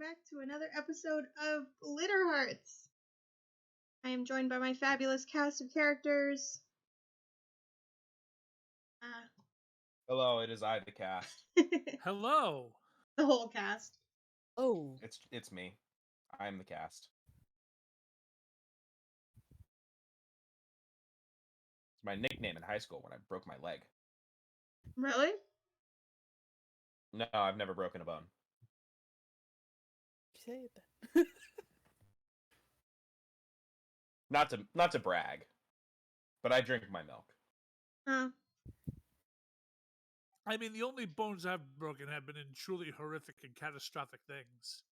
back to another episode of Glitter Hearts. I am joined by my fabulous cast of characters. Hello, it is I, the cast. Hello. The whole cast. Oh. It's me. I'm the cast. It's my nickname in high school when I broke my leg. Really? No, I've never broken a bone. Say it then. Not to brag, but I drink my milk. I mean, the only bones I've broken have been in truly horrific and catastrophic things.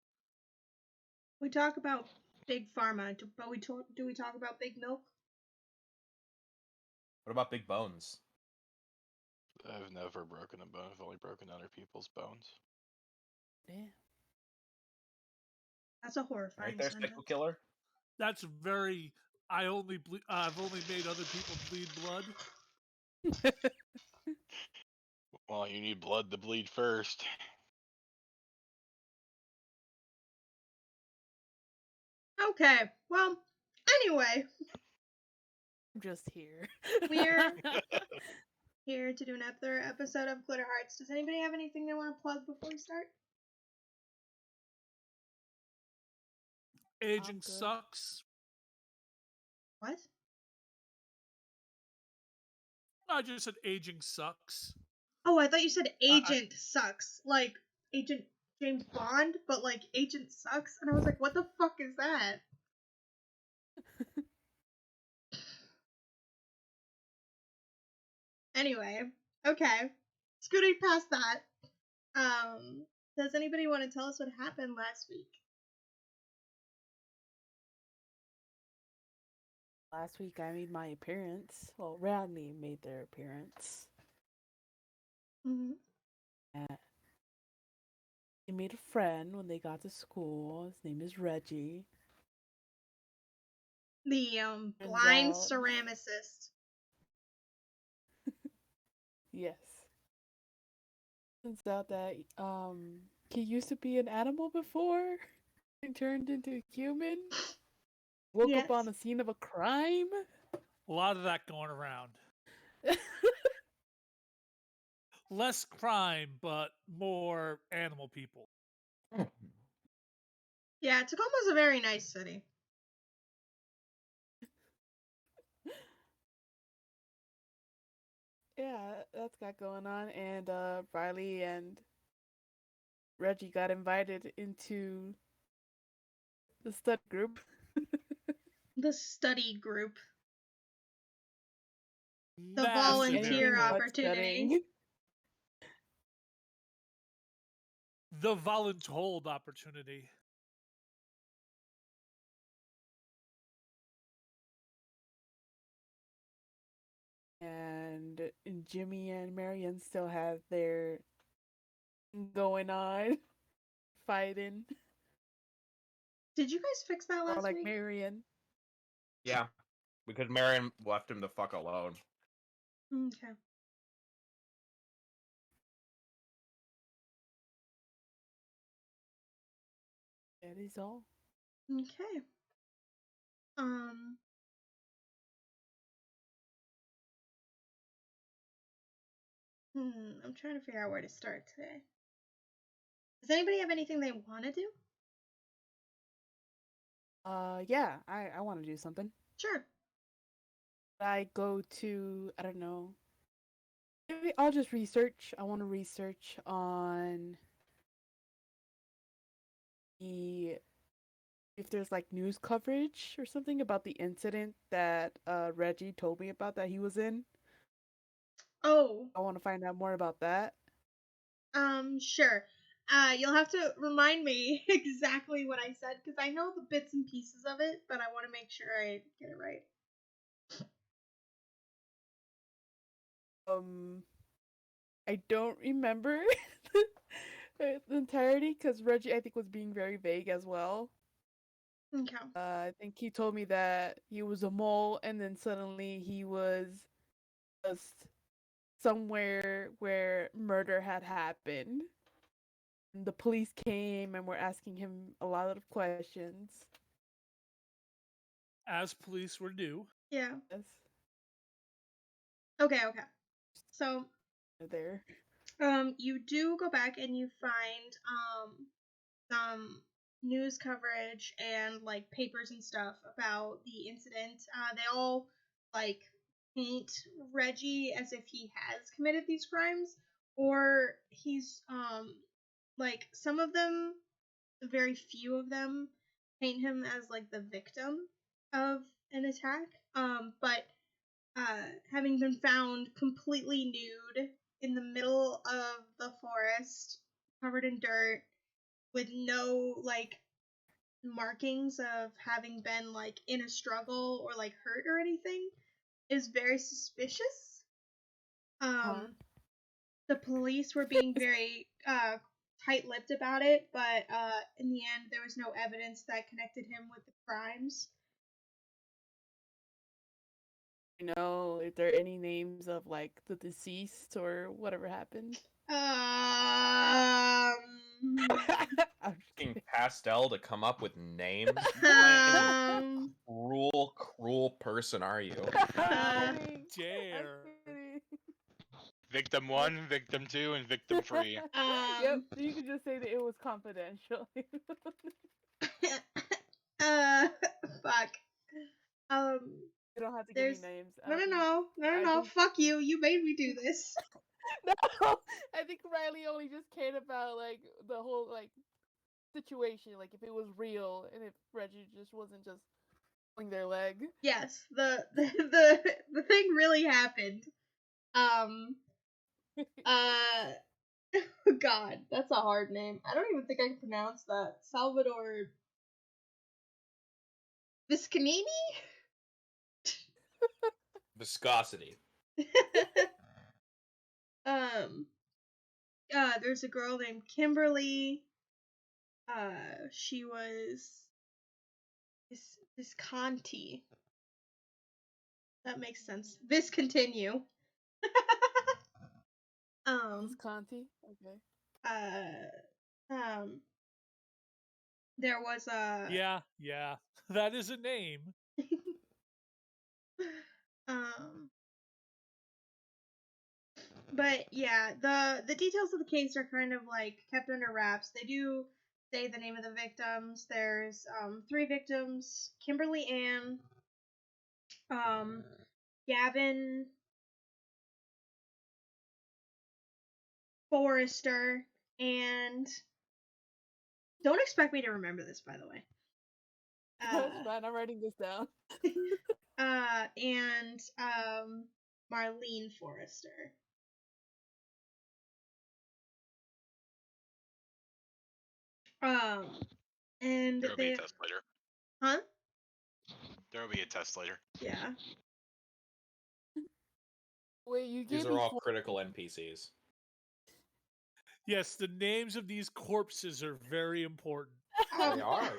We talk about big pharma, but do we talk about big milk? What about big bones? I've never broken a bone. I've only broken other people's bones. Damn. That's a horrifying Right there, sentence. Psycho Killer. That's very. I've only made other people bleed blood. Well, you need blood to bleed first. Okay, well, anyway. I'm just here. We're here to do another episode of Glitter Hearts. Does anybody have anything they want to plug before we start? Aging sucks. What? I just said aging sucks. Oh, I thought you said agent sucks. Like Agent James Bond, but like agent sucks. And I was like, what the fuck is that? Anyway, okay. Scooting past that. Does anybody want to tell us what happened last week? Last week I made my appearance. Well, Rodney made their appearance. Mm-hmm. They made a friend when they got to school. His name is Reggie. The blind ceramicist. Yes. Turns out that he used to be an animal before and turned into a human. Woke up on the scene of a crime. A lot of that going around. Less crime, but more animal people. Yeah, Tacoma's a very nice city. Yeah, that's got going on. And Riley and Reggie got invited into the study group. The study group. The Massive volunteer opportunity. The voluntold opportunity. And Jimmy and Marion still have their going on, fighting. Did you guys fix that last week? Marion. Yeah, because Marion left him the fuck alone. Okay. That is all. Okay. I'm trying to figure out where to start today. Does anybody have anything they want to do? Yeah, I want to do something. Sure. I go to, I don't know. Maybe I'll just research. I want to research on if there's like news coverage or something about the incident that Reggie told me about that he was in. Oh. I want to find out more about that. Sure. You'll have to remind me exactly what I said, because I know the bits and pieces of it, but I want to make sure I get it right. I don't remember the entirety, because Reggie, I think, was being very vague as well. Okay. I think he told me that he was a mole, and then suddenly he was just somewhere where murder had happened. The police came and were asking him a lot of questions. As police were due. Yeah. Yes, Okay. So, there. you do go back and you find some news coverage and like papers and stuff about the incident. They all like paint Reggie as if he has committed these crimes, or he's like some of them, very few of them, paint him as like the victim of an attack. But having been found completely nude in the middle of the forest, covered in dirt, with no like markings of having been like in a struggle or like hurt or anything, is very suspicious. Huh? The police were being very tight-lipped about it, but in the end there was no evidence that connected him with the crimes. You know, if there are any names of like the deceased or whatever happened. Um, I'm just Fucking kidding. Pastel to come up with names. um, Cruel person are you? How kidding. dare. I'm kidding. Victim 1, Victim 2, and Victim 3. Yep, you can just say that it was confidential. fuck. You don't have to give me There's names. no. I think- Fuck you. You made me do this. No, I think Riley only just cared about like the whole like situation, like if it was real and if Reggie just wasn't just pulling their leg. Yes, the thing really happened. God, that's a hard name. I don't even think I can pronounce that. Salvador Viscanini? Viscosity. There's a girl named Kimberly. She was Visconti. That makes sense. Viscontinue. Conti? Okay. There was a Yeah. That is a name. But yeah, the details of the case are kind of like kept under wraps. They do say the name of the victims. There's 3 victims: Kimberly Ann, Gavin Forrester, and don't expect me to remember this, by the way. That's fine, I'm writing this down. And Marlene Forrester. And There'll be they, a test later. huh? There'll be a test later. Yeah. Wait, you These gave are me all 4 critical NPCs. Yes, the names of these corpses are very important. They are.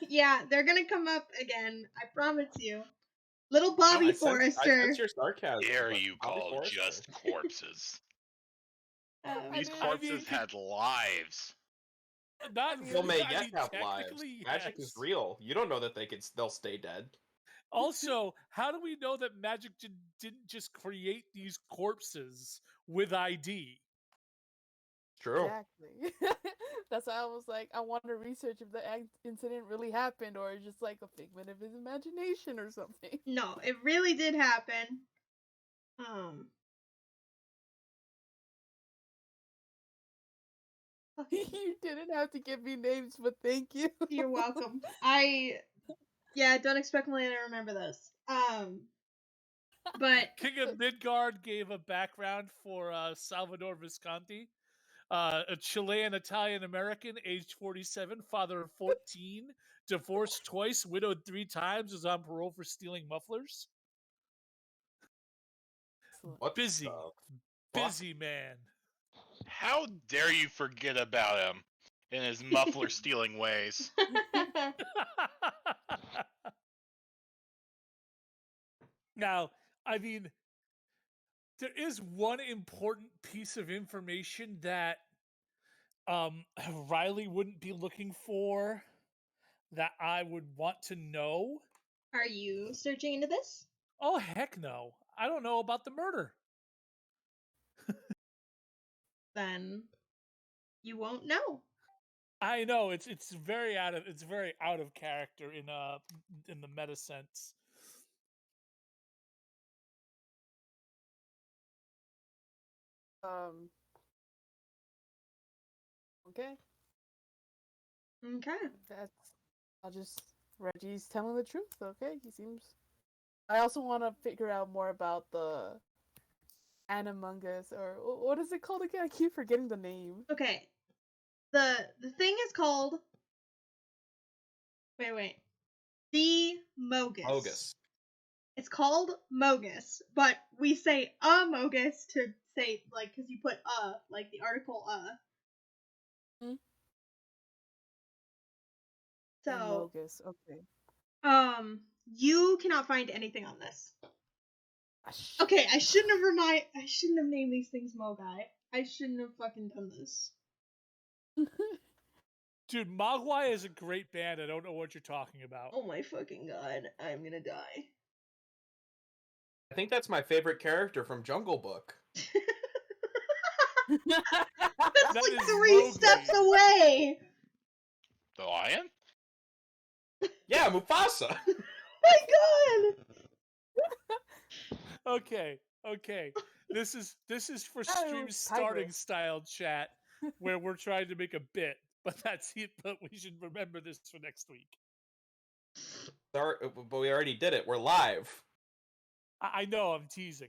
Yeah, they're gonna come up again. I promise you. Little Bobby I Forrester. sense your sarcasm. Dare but you Bobby call Forrester. just corpses? I These mean- corpses had lives. Not mean, They'll may I yet mean, have lives. technically, Magic is yes. real. You don't know that they'll stay dead. Also, how do we know that magic didn't just create these corpses with ID? True. Exactly. That's why I was like, I want to research if the incident really happened or it's just like a figment of his imagination or something. No, it really did happen. You didn't have to give me names, but thank you. You're welcome. Don't expect me to remember those. But King of Midgard gave a background for Salvador Visconti, a Chilean Italian American, aged 47, father of 14, divorced twice, widowed 3 times, was on parole for stealing mufflers. What Busy. the Busy man. How dare you forget about him in his muffler stealing ways? Now, I mean, there is one important piece of information that Riley wouldn't be looking for that I would want to know. Are you searching into this? Oh, heck no. I don't know about the murder. Then you won't know. I know it's very out of character in the meta sense. Okay. Okay. Reggie's telling the truth. Okay, he seems. I also want to figure out more about the Animungus, or what is it called again? I keep forgetting the name. Okay. The thing is called. Wait. The Mogus. Mogus. It's called Mogus, but we say a Mogus to say like because you put like the article Hmm? So Mogus. Okay. you cannot find anything on this. Ah, Okay, I shouldn't have named these things Mogai. I shouldn't have fucking done this. Dude, Mogwai is a great band. I don't know what you're talking about. Oh my fucking god, I'm gonna die. I think that's my favorite character from Jungle Book. That's That like is 3 Mowgli. steps away! The lion? Yeah, Mufasa. My god! Okay. This is for Oh, stream starting Tigress. style chat where we're trying to make a bit, but that's it. But we should remember this for next week. Sorry, but we already did it. We're live. I know I'm teasing.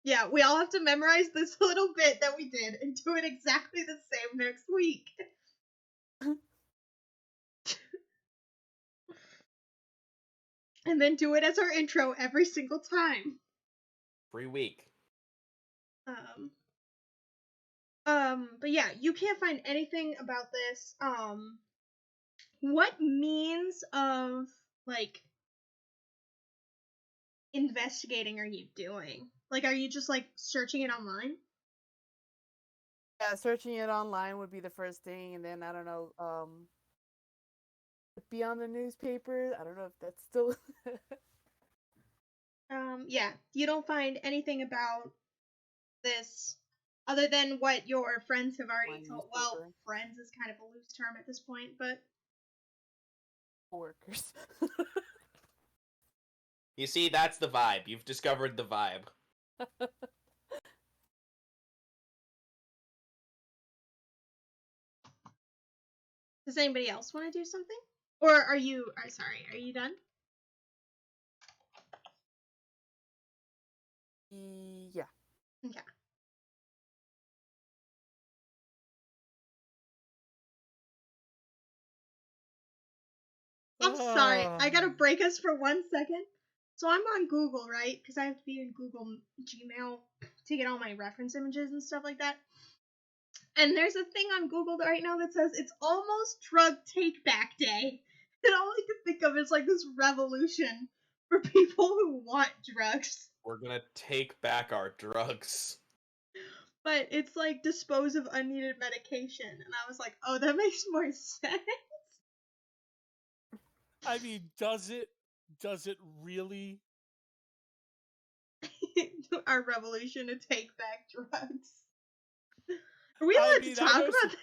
Yeah, we all have to memorize this little bit that we did and do it exactly the same next week. And then do it as our intro every single time. Free week. But yeah, you can't find anything about this. What means of, like, investigating are you doing? Like, are you just, like, searching it online? Yeah, searching it online would be the first thing, and then I don't know, be on the newspaper. I don't know if that's still. Yeah, you don't find anything about this other than what your friends have already told. Well, Newspaper. friends is kind of a loose term at this point, but Workers. You see, that's the vibe. You've discovered the vibe. does anybody else want to do something? Or are you done? Yeah. Okay. I'm sorry. I gotta break us for 1 second. So I'm on Google, right? Because I have to be in Google Gmail to get all my reference images and stuff like that. And there's a thing on Google right now that says it's almost drug take back day. And all I can think of is like this revolution for people who want drugs. We're gonna take back our drugs. But it's like dispose of unneeded medication. And I was like, oh, that makes more sense. I mean, does it really? Our revolution to take back drugs. Are we allowed to talk about this?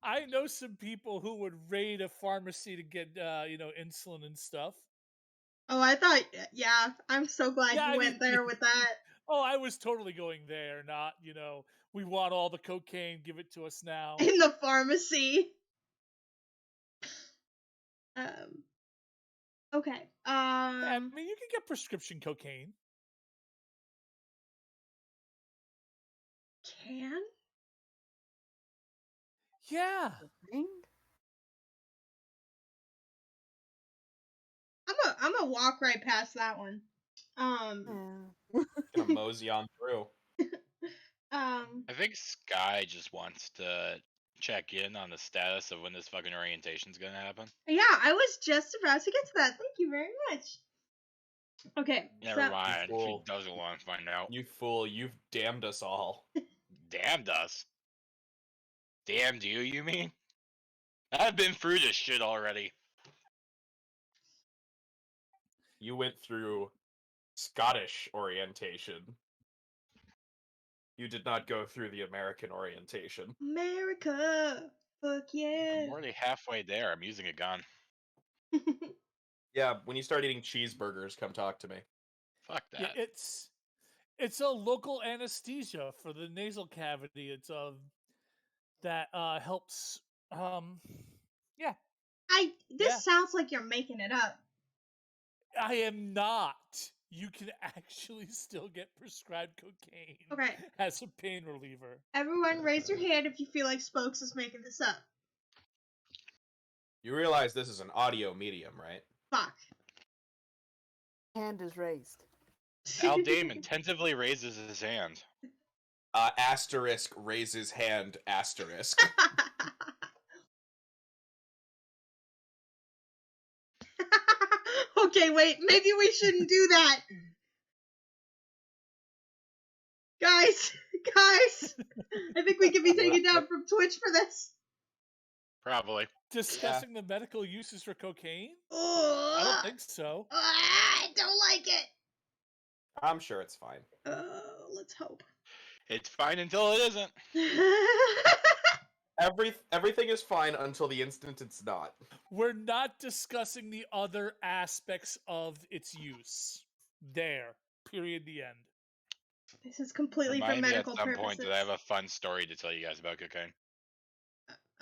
I know some people who would raid a pharmacy to get insulin and stuff. Oh, I thought, yeah, I'm so glad Yeah, you went there with that. Oh, I was totally going there, not, we want all the cocaine, give it to us now. In the pharmacy. Okay. I mean, you can get prescription cocaine. Can? Yeah. I'm gonna walk right past that one. Gonna mosey on through. I think Skye just wants to check in on the status of when this fucking orientation's gonna happen. Yeah, I was just about to get to that. Thank you very much. Okay. Never mind. She Fool. doesn't want to find out. You fool, you've damned us all. Damned us. Damn you mean? I've been through this shit already. You went through Scottish orientation. You did not go through the American orientation. America! Fuck yeah! I'm already halfway there. I'm using a gun. Yeah, when you start eating cheeseburgers, come talk to me. Fuck that. Yeah, it's a local anesthesia for the nasal cavity. It's that helps. Yeah. This sounds like you're making it up. I am not. You can actually still get prescribed cocaine Okay. as a pain reliever. Everyone raise your hand if you feel like Spokes is making this up. You realize this is an audio medium, right? Fuck. Hand is raised. Aldame attentively raises his hand. Asterisk raises hand asterisk. Okay, wait, maybe we shouldn't do that. Guys, I think we could be taken down from Twitch for this. Probably. Discussing the medical uses for cocaine? Oh, I don't think so. I don't like it. I'm sure it's fine. Let's hope. It's fine until it isn't. Everything is fine until the instant it's not. We're not discussing the other aspects of its use. There. Period. The end. This is completely for Remind me at medical some purposes. point that I have a fun story to tell you guys about cocaine.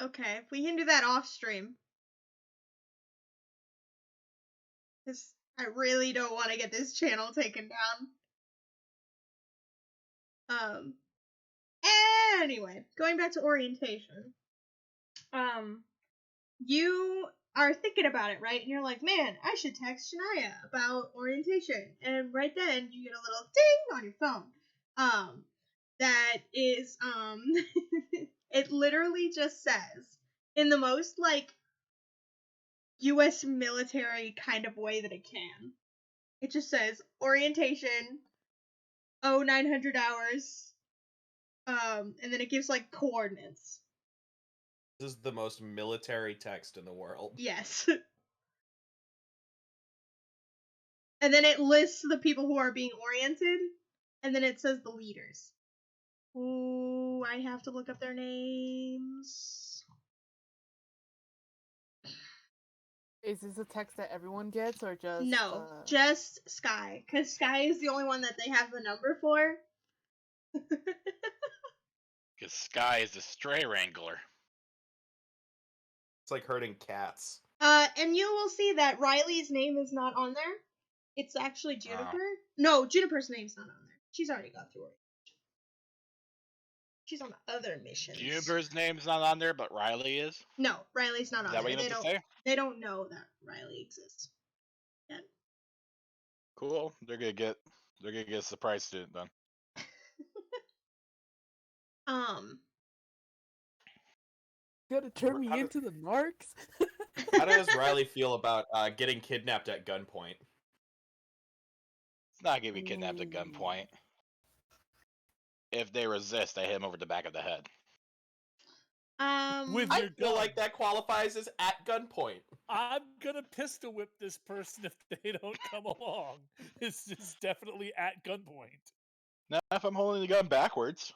Okay, we can do that off stream. Because I really don't want to get this channel taken down. Anyway, going back to orientation. You are thinking about it, right? And you're like, man, I should text Shania about orientation. And right then you get a little ding on your phone. That is, it literally just says, in the most, like, US military kind of way that it can. It just says, orientation, 900 hours, and then it gives, like, coordinates. This is the most military text in the world. Yes. And then it lists the people who are being oriented, and then it says the leaders. Ooh, I have to look up their names. Is this a text that everyone gets, or just... No, just Skye. Because Skye is the only one that they have the number for. Because Skye is the stray wrangler. It's like herding cats. And you will see that Riley's name is not on there. It's actually Juniper. No, Juniper's name's not on there. She's already gone through it. She's on other missions. Juniper's name's not on there, but Riley is? No, Riley's not on Is that there. what you meant to say? They don't know that Riley exists yet. Cool. They're gonna get a surprise student done. You gotta turn me into the narcs? How does Riley feel about getting kidnapped at gunpoint? It's not gonna be kidnapped at gunpoint. If they resist, I hit him over the back of the head. With I your feel gun. like that qualifies as at gunpoint. I'm gonna pistol whip this person if they don't come along. This is definitely at gunpoint. Now, if I'm holding the gun backwards.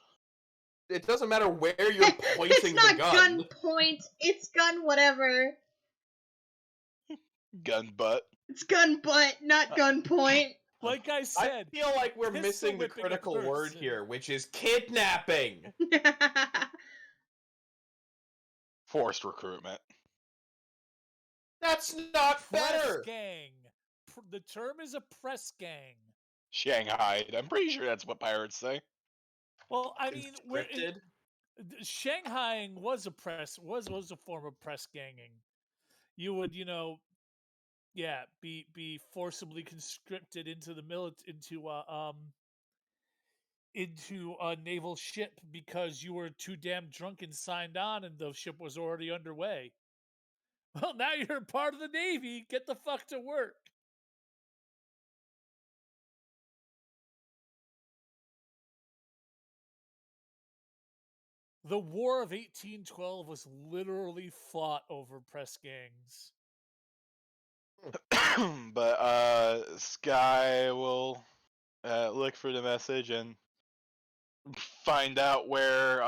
It doesn't matter where you're pointing it's the gun. It's not gun point. It's gun whatever. Gun butt. It's gun butt, not gun point. Like I said, I feel like we're missing the critical word here, which is kidnapping. Forced recruitment. That's not press better. gang. The term is a press gang. Shanghai. I'm pretty sure that's what pirates say. Well, I mean, Conscripted? Shanghaiing was a form of press ganging. You would, be forcibly conscripted into the into a naval ship because you were too damn drunk and signed on, and the ship was already underway. Well, now you're part of the Navy. Get the fuck to work. The War of 1812 was literally fought over press gangs. But Skye will look for the message and find out where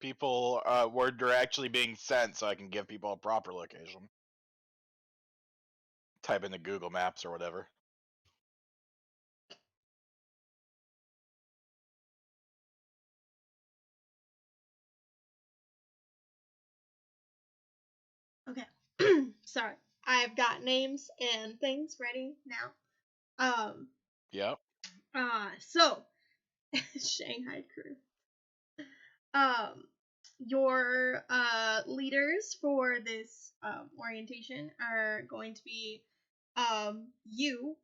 people where they're actually being sent, so I can give people a proper location. Type into Google Maps or whatever. Okay. Sorry. I've got names and things ready now. Yep. So Shanghai crew. Your leaders for this orientation are going to be you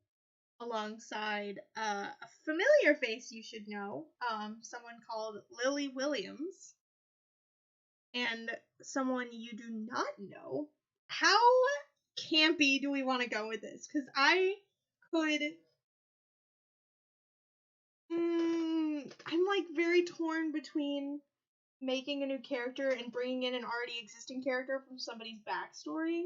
alongside a familiar face you should know, someone called Lily Williams, and someone you do not know. How campy do we want to go with this? Because I could. I'm like very torn between making a new character and bringing in an already existing character from somebody's backstory.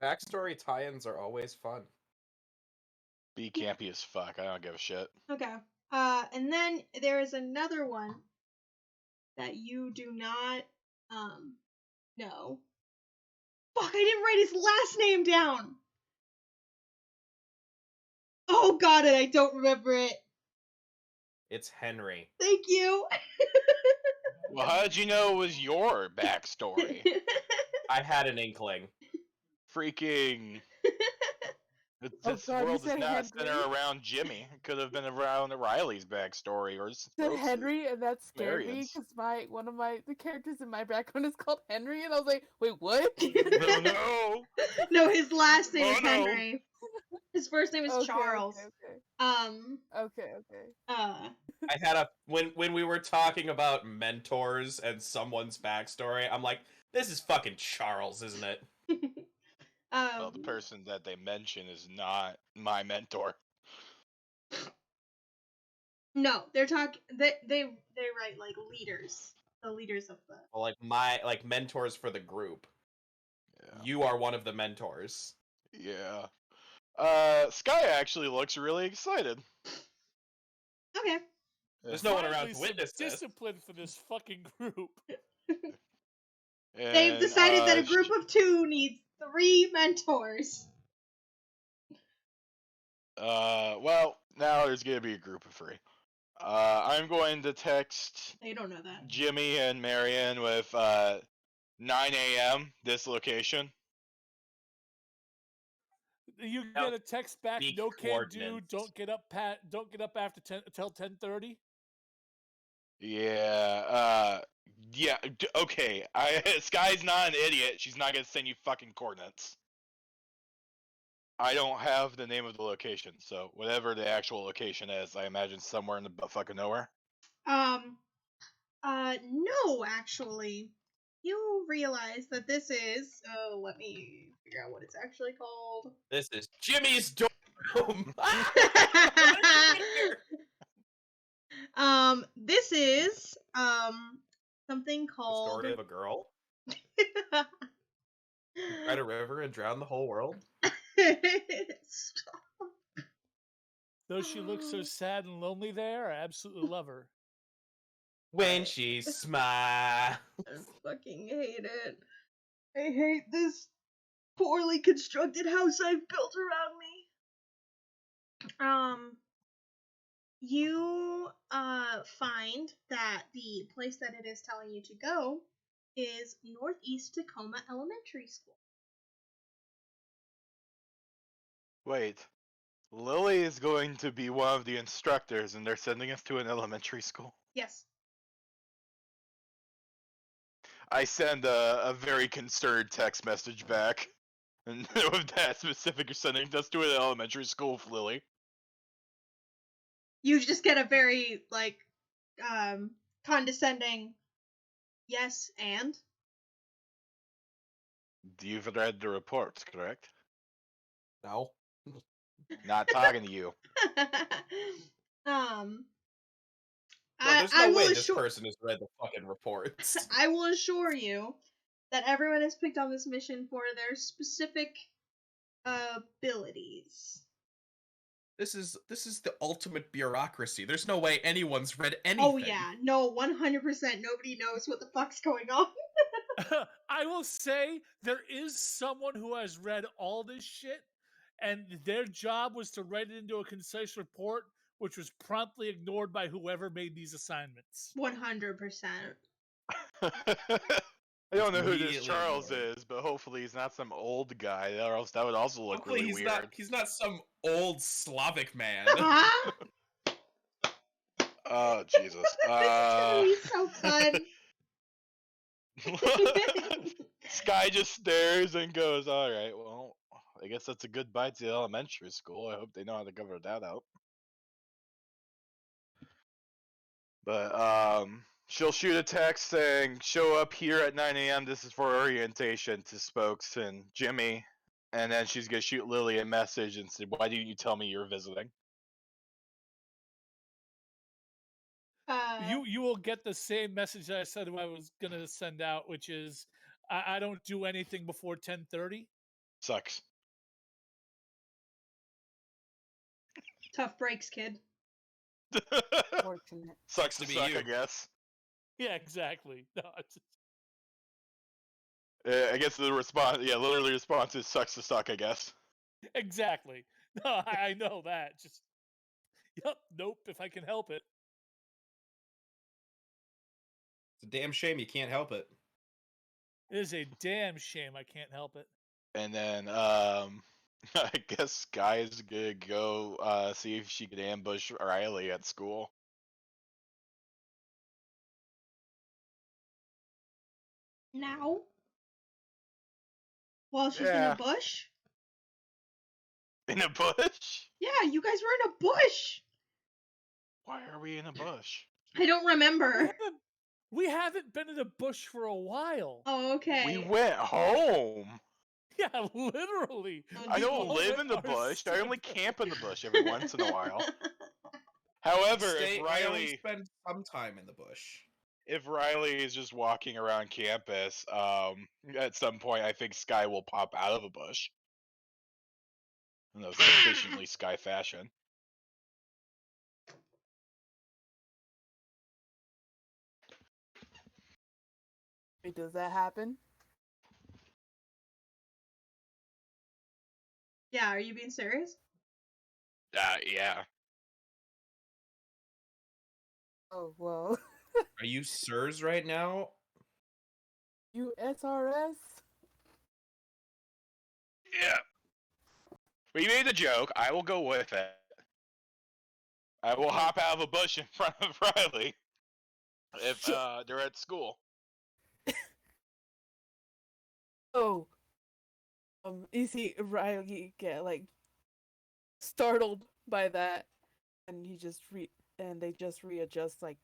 Backstory tie-ins are always fun. Be campy as fuck. I don't give a shit. Okay. And then there is another one that you do not know. Fuck, I didn't write his last name down. Oh, got it. I don't remember it. It's Henry. Thank you. Well, how did you know it was your backstory? I had an inkling. Freaking. Oh This God, you world is said not Henry? centered around Jimmy. It could have been around Riley's backstory or Said Henry, and that scared me Marion's. because one of the characters in my background is called Henry, and I was like, wait, what? No, no. No, his last name is Oh, no. Henry. His first name is Okay, Charles. Okay. I had a when we were talking about mentors and someone's backstory, I'm like, this is fucking Charles, isn't it? Well, the person that they mention is not my mentor. No, they're talking. They write like leaders, the leaders of the. Well, like mentors for the group. Yeah. You are one of the mentors. Yeah. Skye actually looks really excited. Okay. There's no one around Finally to some witness this. discipline for this fucking group. They've And, decided that a group of 2 needs 3 mentors. Well, now there's gonna be a group of 3. I'm going to text They don't know that. Jimmy and Marion with 9 a.m. this location. You get a text back. Speak No can do. coordinates. Don't get up. Don't get up after 10 until 10:30. Yeah. Yeah. Okay. Skye's not an idiot. She's not gonna send you fucking coordinates. I don't have the name of the location, so whatever the actual location is, I imagine somewhere in the butt fucking nowhere. No, actually. You realize that this is. Oh, let me figure out what it's actually called. This is Jimmy's dorm room. This is something The called. story of a girl who cried a river and drowned the whole world. Stop. Though she looks so sad and lonely there, I absolutely love her. When she smiles. I fucking hate it. I hate this poorly constructed house I've built around me. You find that the place that it is telling you to go is Northeast Tacoma Elementary School. Wait. Lily is going to be one of the instructors, and they're sending us to an elementary school. Yes. I send a very concerned text message back. And with that specific, you're sending us to an elementary school, Lily. You just get a very, like, condescending yes and. You've read the reports, correct? No. Not talking to you. There's I no will way this assure- person has read the fucking reports. I will assure you that everyone is picked on this mission for their specific abilities. This is the ultimate bureaucracy. There's no way anyone's read anything. Oh yeah, no, 100%. Nobody knows what the fuck's going on. I will say there is someone who has read all this shit, and their job was to write it into a concise report, which was promptly ignored by whoever made these assignments. 100%. I don't know who this Immediately Charles ignored. is, but hopefully he's not some old guy, or else that would also look Hopefully really he's weird. he's not some old Slavic man. Huh? Oh Jesus! This is gonna be so fun. Skye just stares and goes, "All right, well, I guess that's a goodbye to elementary school. I hope they know how to cover that up." But she'll shoot a text saying, "Show up here at 9 a.m. This is for orientation," to Spokes and Jimmy, and then she's gonna shoot Lily a message and say, "Why didn't you tell me you're visiting?" You will get the same message that I said I was gonna send out, which is I don't do anything before 10:30. Sucks. Tough breaks, kid. Fortunate. Sucks To to be suck, you. I guess. Yeah, exactly. No, I guess the response, yeah, literally response is "sucks to suck," I guess. exactly. No, I know that. Just yep, nope. If I can help it. It's a damn shame you can't help it. It is a damn shame I can't help it. And then I guess Skye is gonna go see if she can ambush Riley at school. Now? While she's in Yeah. a bush? In a bush? Yeah, you guys were in a bush! Why are we in a bush? I don't remember. We haven't been in a bush for a while. Oh, okay. We went home. Yeah, literally. Oh, I dear. don't live in the Our bush. I only step- camp in the bush every once in a while. However, I only spend some time in the bush. if Riley is just walking around campus, at some point I think Skye will pop out of a bush. In a sufficiently Skye fashion. Wait, does that happen? Yeah, are you being serious? Yeah. Oh, well. Are you sirs right now? You SRS? Yeah. We made the joke. I will go with it. I will hop out of a bush in front of Riley if they're at school. Oh. You see Riley get like startled by that, and they just readjust like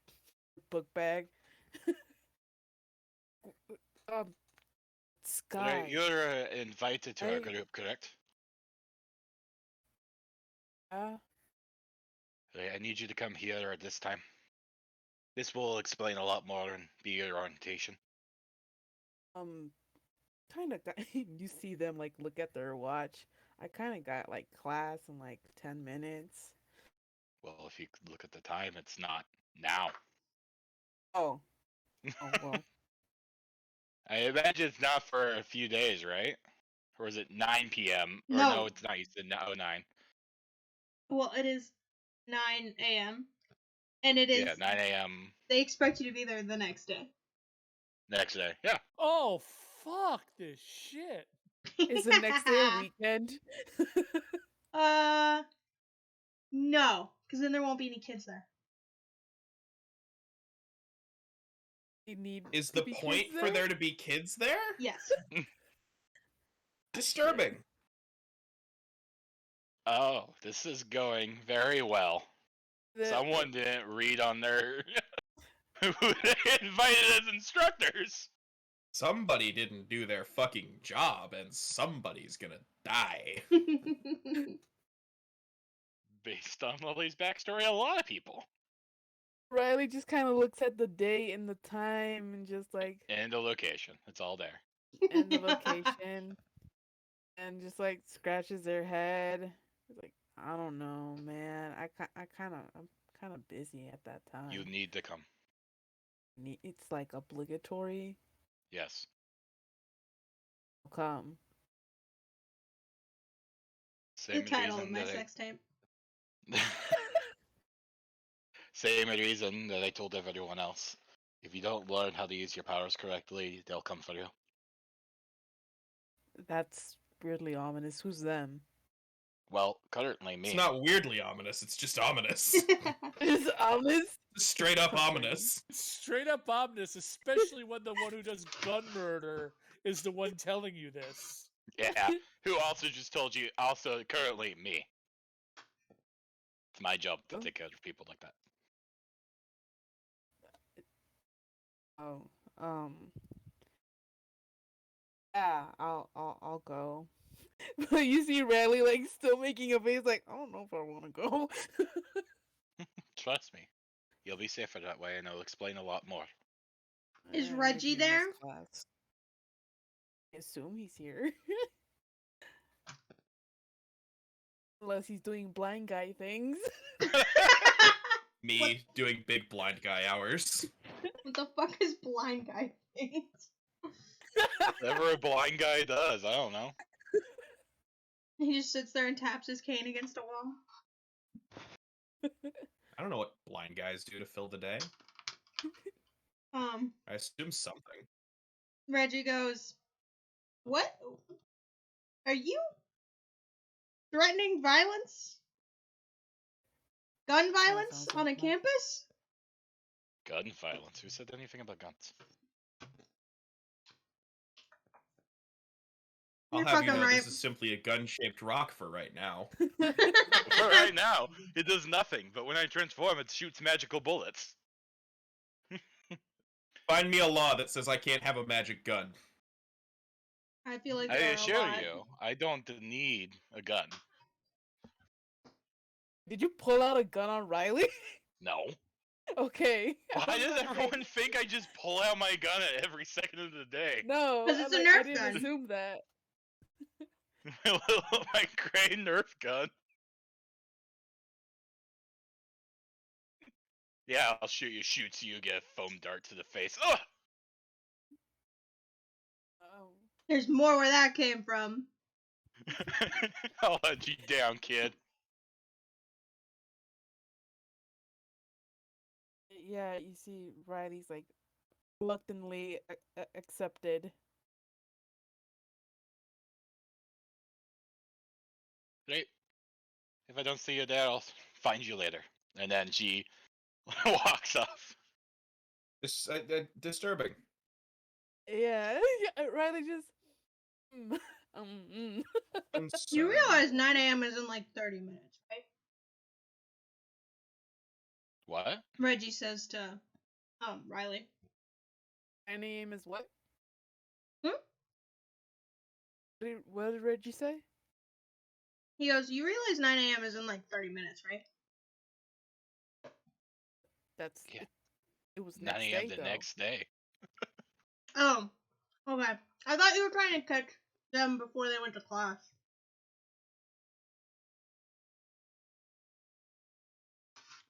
book bag. Skye. You're invited to our Hey. group, correct? I need you to come here at this time. This will explain a lot more and be your orientation. Kind of got, you see them like look at their watch. I kind of got like class in like 10 minutes. Well, if you look at the time, it's not now. Oh. Oh, well. I imagine it's not for a few days, right? Or is it 9 p.m.? Or No. no, it's not. You said 9. Well, it is 9 a.m. And it is. Yeah, 9 a.m. They expect you to be there the next day. next day. Yeah. Oh, fuck this shit. Is the next day a weekend? No, because then there won't be any kids there. You need Is to the be point kids for there to be kids there? Yes. Disturbing. Oh, this is going very well. The- Someone didn't read on their who they invited as instructors. Somebody didn't do their fucking job, and somebody's gonna die. Based on Lily's backstory, a lot of people. Riley just kind of looks at the date and the time and just like And the location. It's all there. and the location and just like scratches their head. It's like, I don't know, man. I'm kind of busy at that time. You need to come. It's like obligatory. Yes. I'll come. The Same title of reason my that sex tape. Same reason that I told everyone else. If you don't learn how to use your powers correctly, they'll come for you. That's weirdly ominous. Who's them? Well, currently me. It's not weirdly ominous. It's just ominous. Is ominous? Straight up Okay. ominous. Straight up ominous, especially when the one who does gun murder is the one telling you this. Yeah. Who also just told you, also currently me. It's my job to Oh. take care of people like that. Oh, yeah, I'll go. But you see Riley like still making a face like, I don't know if I want to go. Trust me. You'll be safer that way, and I'll explain a lot more. Is Maybe Reggie in this there? class. I assume he's here. Unless he's doing blind guy things. Me doing big blind guy hours. What the fuck is blind guy things? Whatever a blind guy does, I don't know. He just sits there and taps his cane against a wall. I don't know what blind guys do to fill the day. I assume something. Reggie goes, "What? Are you threatening violence? Gun violence sounds on a like that. campus?" Gun violence. Who said anything about guns? I'll You're have you fucking know right. this is simply a gun-shaped rock for right now. For right now, it does nothing, but when I transform, it shoots magical bullets. Find me a law that says I can't have a magic gun. I feel like I there are a assure lot. you, I don't need a gun. Did you pull out a gun on Riley? No. Okay. Why I was does about to say, everyone think I just pull out my gun at every second of the day? No, 'Cause it's a I Nerf didn't gun. assume that. My gray Nerf gun. Yeah, I'll shoot you, get a foam dart to the face. Ugh! Oh. There's more where that came from. I'll hunt you down, kid. Yeah, you see Riley's like reluctantly accepted. Great. If I don't see you there, I'll find you later. And then she walks off. It's disturbing. Yeah, Riley just. Mm. You Concerned. realize 9 a.m. is in like 30 minutes, right? What? Reggie says to Riley. My name is what? Hmm? What did Reggie say? He goes, "You realize 9 a.m. is in like 30 minutes, right?" That's Yeah. it was 9 next a.m. day the though. next day. Oh, okay. I thought you were trying to catch them before they went to class.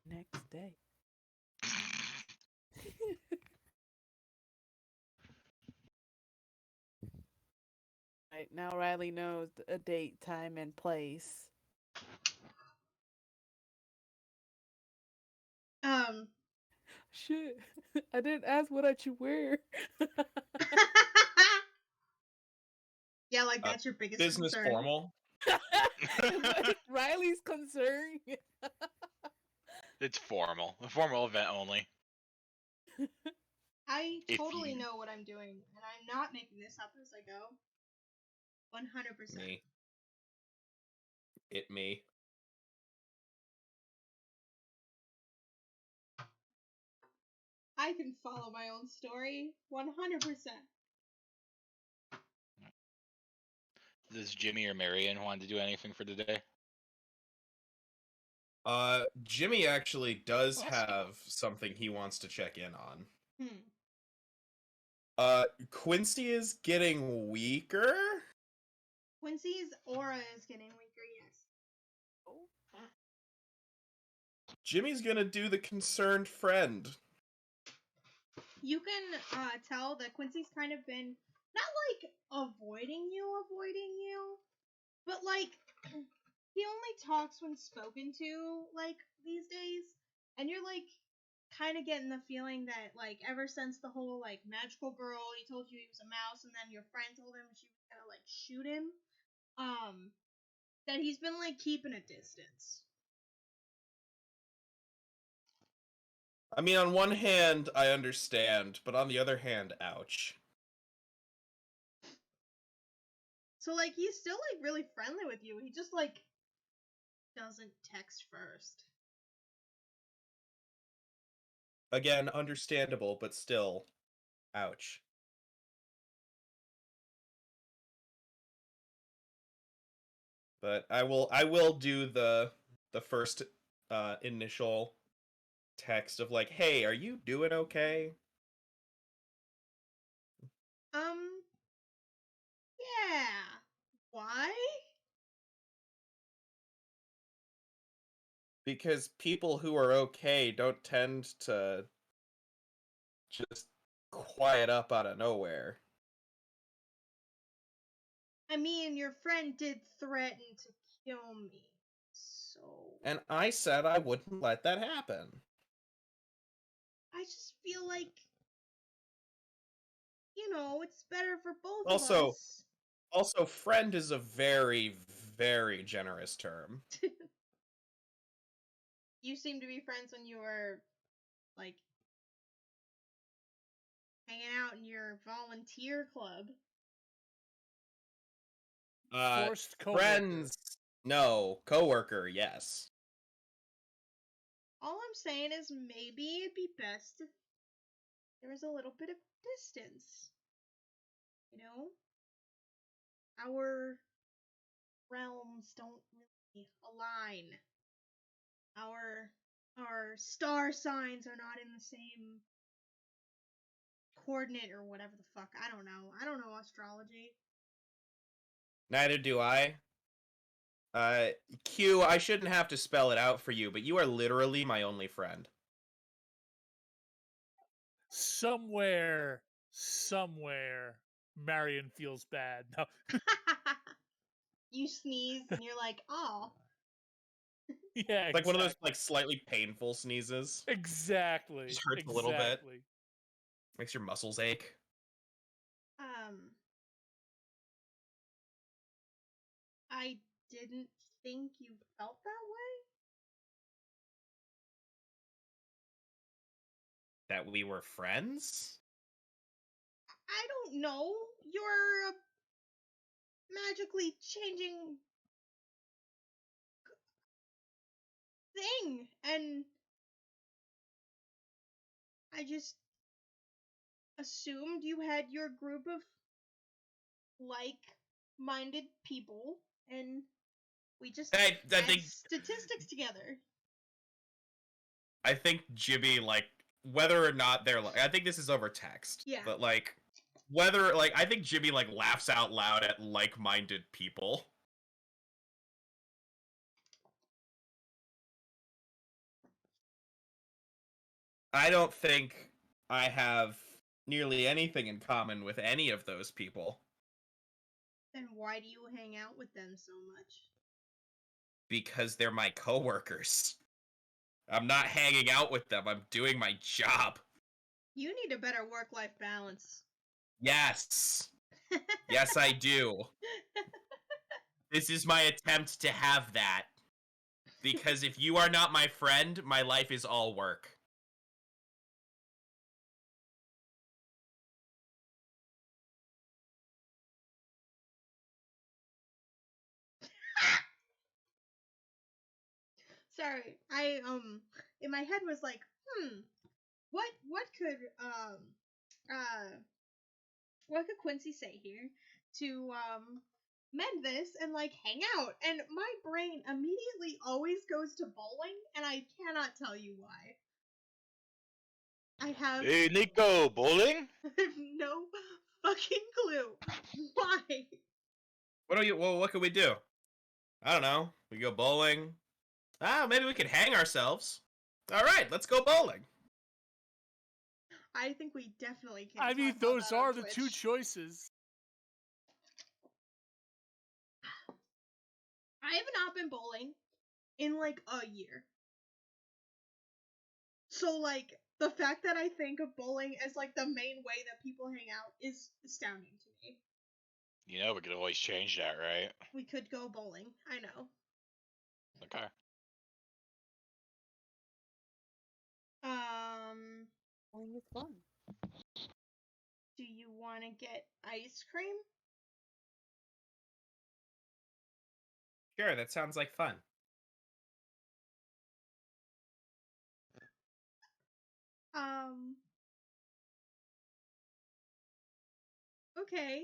Next day. Right now, Riley knows a date, time, and place. Shit, I didn't ask what I should wear. Yeah, like that's your biggest Business concern. formal. Riley's concern. It's formal. A formal event only. I If totally you- know what I'm doing, and I'm not making this up as I go. 100%. Me. Me. I can follow my own story 100%. Does Jimmy or Marion want to do anything for today? Jimmy actually does Awesome. have something he wants to check in on. Hmm. Quincy is getting weaker? Quincy's aura is getting weaker, yes. Jimmy's gonna do the concerned friend. You can tell that Quincy's kind of been, not like avoiding you, but like, he only talks when spoken to, like, these days. And you're like, kind of getting the feeling that, like, ever since the whole, like, magical girl, he told you he was a mouse, and then your friend told him she was gonna, like, shoot him, that he's been, like, keeping a distance. I mean, on one hand, I understand, but on the other hand, ouch. So, like, he's still, like, really friendly with you. He just, like, doesn't text first. Again, understandable, but still, ouch. But I will do the first initial text of like, hey, are you doing okay? Yeah. Why? Because people who are okay don't tend to just quiet up out of nowhere. I mean, your friend did threaten to kill me, so... And I said I wouldn't let that happen. I just feel like, you know, it's better for both of Also, us. Also, friend is a very, very generous term. You seem to be friends when you were, like, hanging out in your volunteer club. Forced coworker. Friends, no. Coworker, yes. All I'm saying is maybe it'd be best if there was a little bit of distance. You know? Our realms don't really align. Our star signs are not in the same coordinate or whatever the fuck. I don't know. I don't know astrology. Neither do I. Q, I shouldn't have to spell it out for you, but you are literally my only friend. Somewhere, Marion feels bad. No. You sneeze and you're like, oh. Yeah, Like one of those like slightly painful sneezes. Exactly. Just hurts a little bit. Makes your muscles ache. I didn't think you felt that way. That we were friends? I don't know. You're a magically changing thing, and I just assumed you had your group of like-minded people, and we just I had think statistics together. I think Jimmy, like, whether or not they're like, I think this is over text. Yeah. But like, whether like, I think Jimmy like laughs out loud at like-minded people. I don't think I have nearly anything in common with any of those people. Then why do you hang out with them so much? Because they're my coworkers. I'm not hanging out with them. I'm doing my job. You need a better work-life balance. Yes. Yes, I do. This is my attempt to have that. Because if you are not my friend, my life is all work. Sorry, I in my head was like, what could what could Quincy say here to mend this and like hang out. And my brain immediately always goes to bowling, and I cannot tell you why. I have Hey, Nico, bowling? no fucking clue why. What can we do? I don't know. We go bowling. Maybe we could hang ourselves. All right, let's go bowling. I think we definitely can. I mean, those are the two choices. I have not been bowling in like a year. So like the fact that I think of bowling as like the main way that people hang out is astounding to me. You know, we could always change that, right? We could go bowling. I know. Okay. Bowling is fun. Do you want to get ice cream? Sure, that sounds like fun. Okay.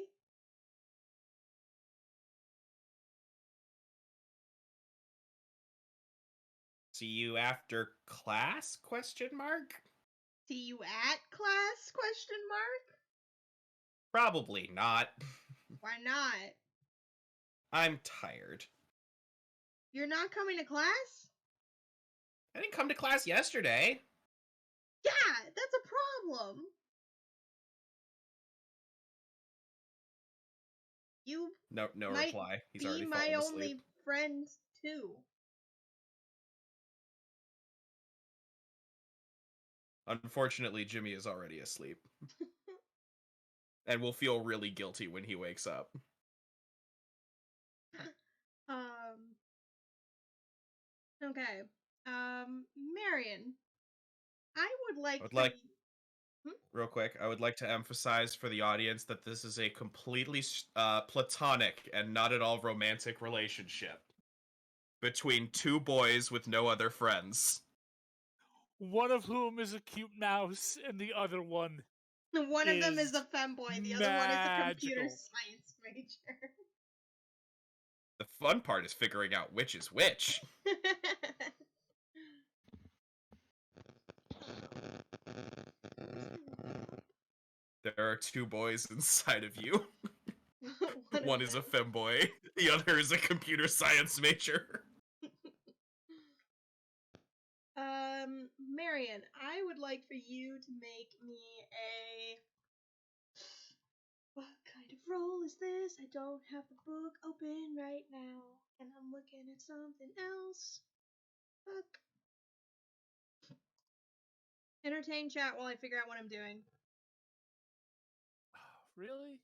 See you after class? Question mark? See you at class? Question mark. Probably not. Why not? I'm tired. You're not coming to class? I didn't come to class yesterday. Yeah, that's a problem. You No might reply. He's be already my fallen asleep. only friend too. Unfortunately, Jimmy is already asleep. And will feel really guilty when he wakes up. Okay. Marion, I would like real quick, I would like to emphasize for the audience that this is a completely platonic and not at all romantic relationship between two boys with no other friends. One of whom is a cute mouse, and the other one One of them is a femboy, the other one is a computer magical. science major. The fun part is figuring out which is which. There are two boys inside of you. One is a femboy, the other is a computer science major. Marion, I would like for you to make me a... What kind of roll is this? I don't have the book open right now, and I'm looking at something else. Fuck. Entertain chat while I figure out what I'm doing. Really?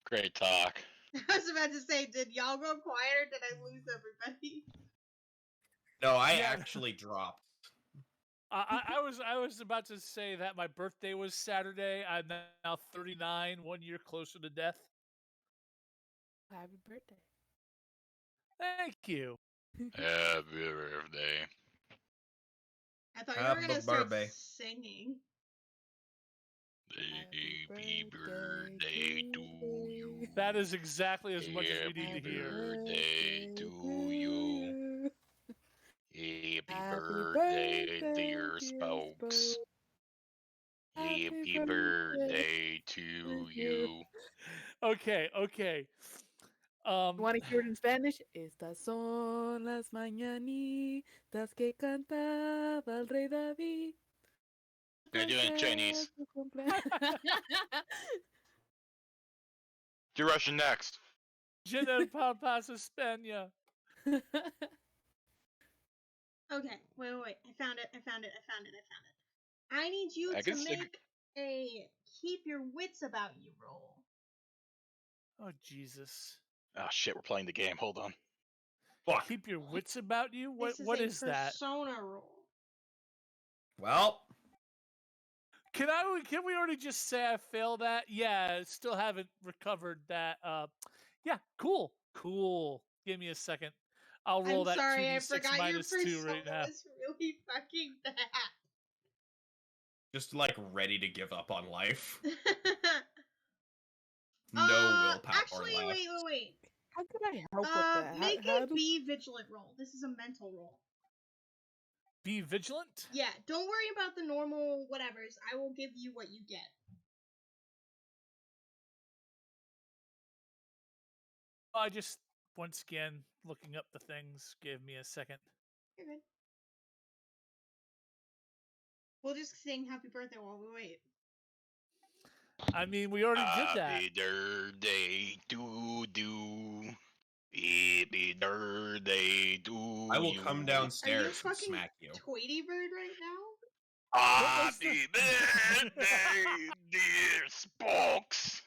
Great talk. I was about to say, did y'all go quiet or did I lose everybody? No, I actually dropped. I was about to say that my birthday was Saturday. I'm now 39, 1 year closer to death. Happy birthday. Thank you. Happy birthday. I thought you were gonna start Barbie. singing. Happy birthday to you. That is exactly as much as we need to hear. Birthday to you. Happy birthday, dear spokes. Happy birthday to you. Okay. You want to hear it in Spanish? Estas son las mañanitas que cantaba el rey David. Gonna do it in Chinese. Do Russian next. General Pampas España. Okay, wait. I found it. I need you to make a keep your wits about you roll. Oh, Jesus. Oh, shit, we're playing the game. Hold on. Fuck. Keep your wits about you? What is that? Persona roll. Well, can we already just say I failed that? Yeah, still haven't recovered that. Yeah, cool. Cool. Give me a second. I'll roll I'm that sorry, I 2d6 forgot your minus 2 persona right now. was really fucking bad. Just like ready to give up on life. No willpower actually, left. wait. How could I help with that? Make How a do... be vigilant roll. This is a mental roll. Be vigilant? Yeah, don't worry about the normal whatevers. I will give you what you get. I just, once again, looking up the things. Give me a second. You're good. We'll just sing happy birthday while we wait. I mean, we already did that. Happy birthday to you. Happy birthday to I will you. come Are you downstairs and fucking smack you. Tweety Bird right now? Happy birthday, dear Spokes.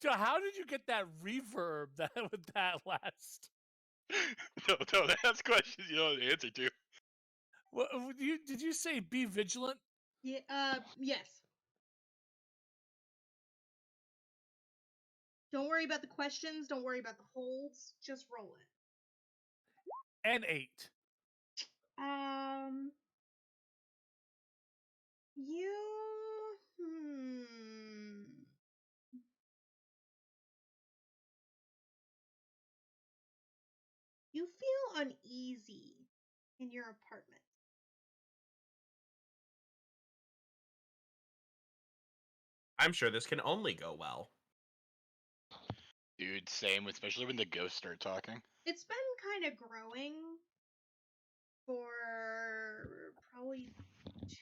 So how did you get that reverb that with that last? No, that's questions you don't answer to. What, did you say be vigilant? Yeah, yes. Don't worry about the questions, don't worry about the holds, just roll it. And 8. You feel uneasy in your apartment. I'm sure this can only go well. Dude, same, especially when the ghosts start talking. It's been kind of growing for probably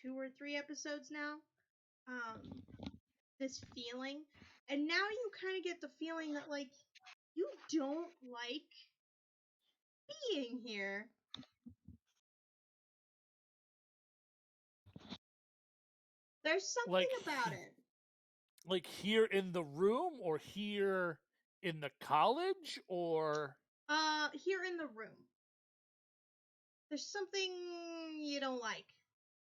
2 or 3 episodes now. This feeling. And now you kind of get the feeling that, like, you don't like being here. There's something about it. Like here in the room or here in the college or Here in the room. There's something you don't like.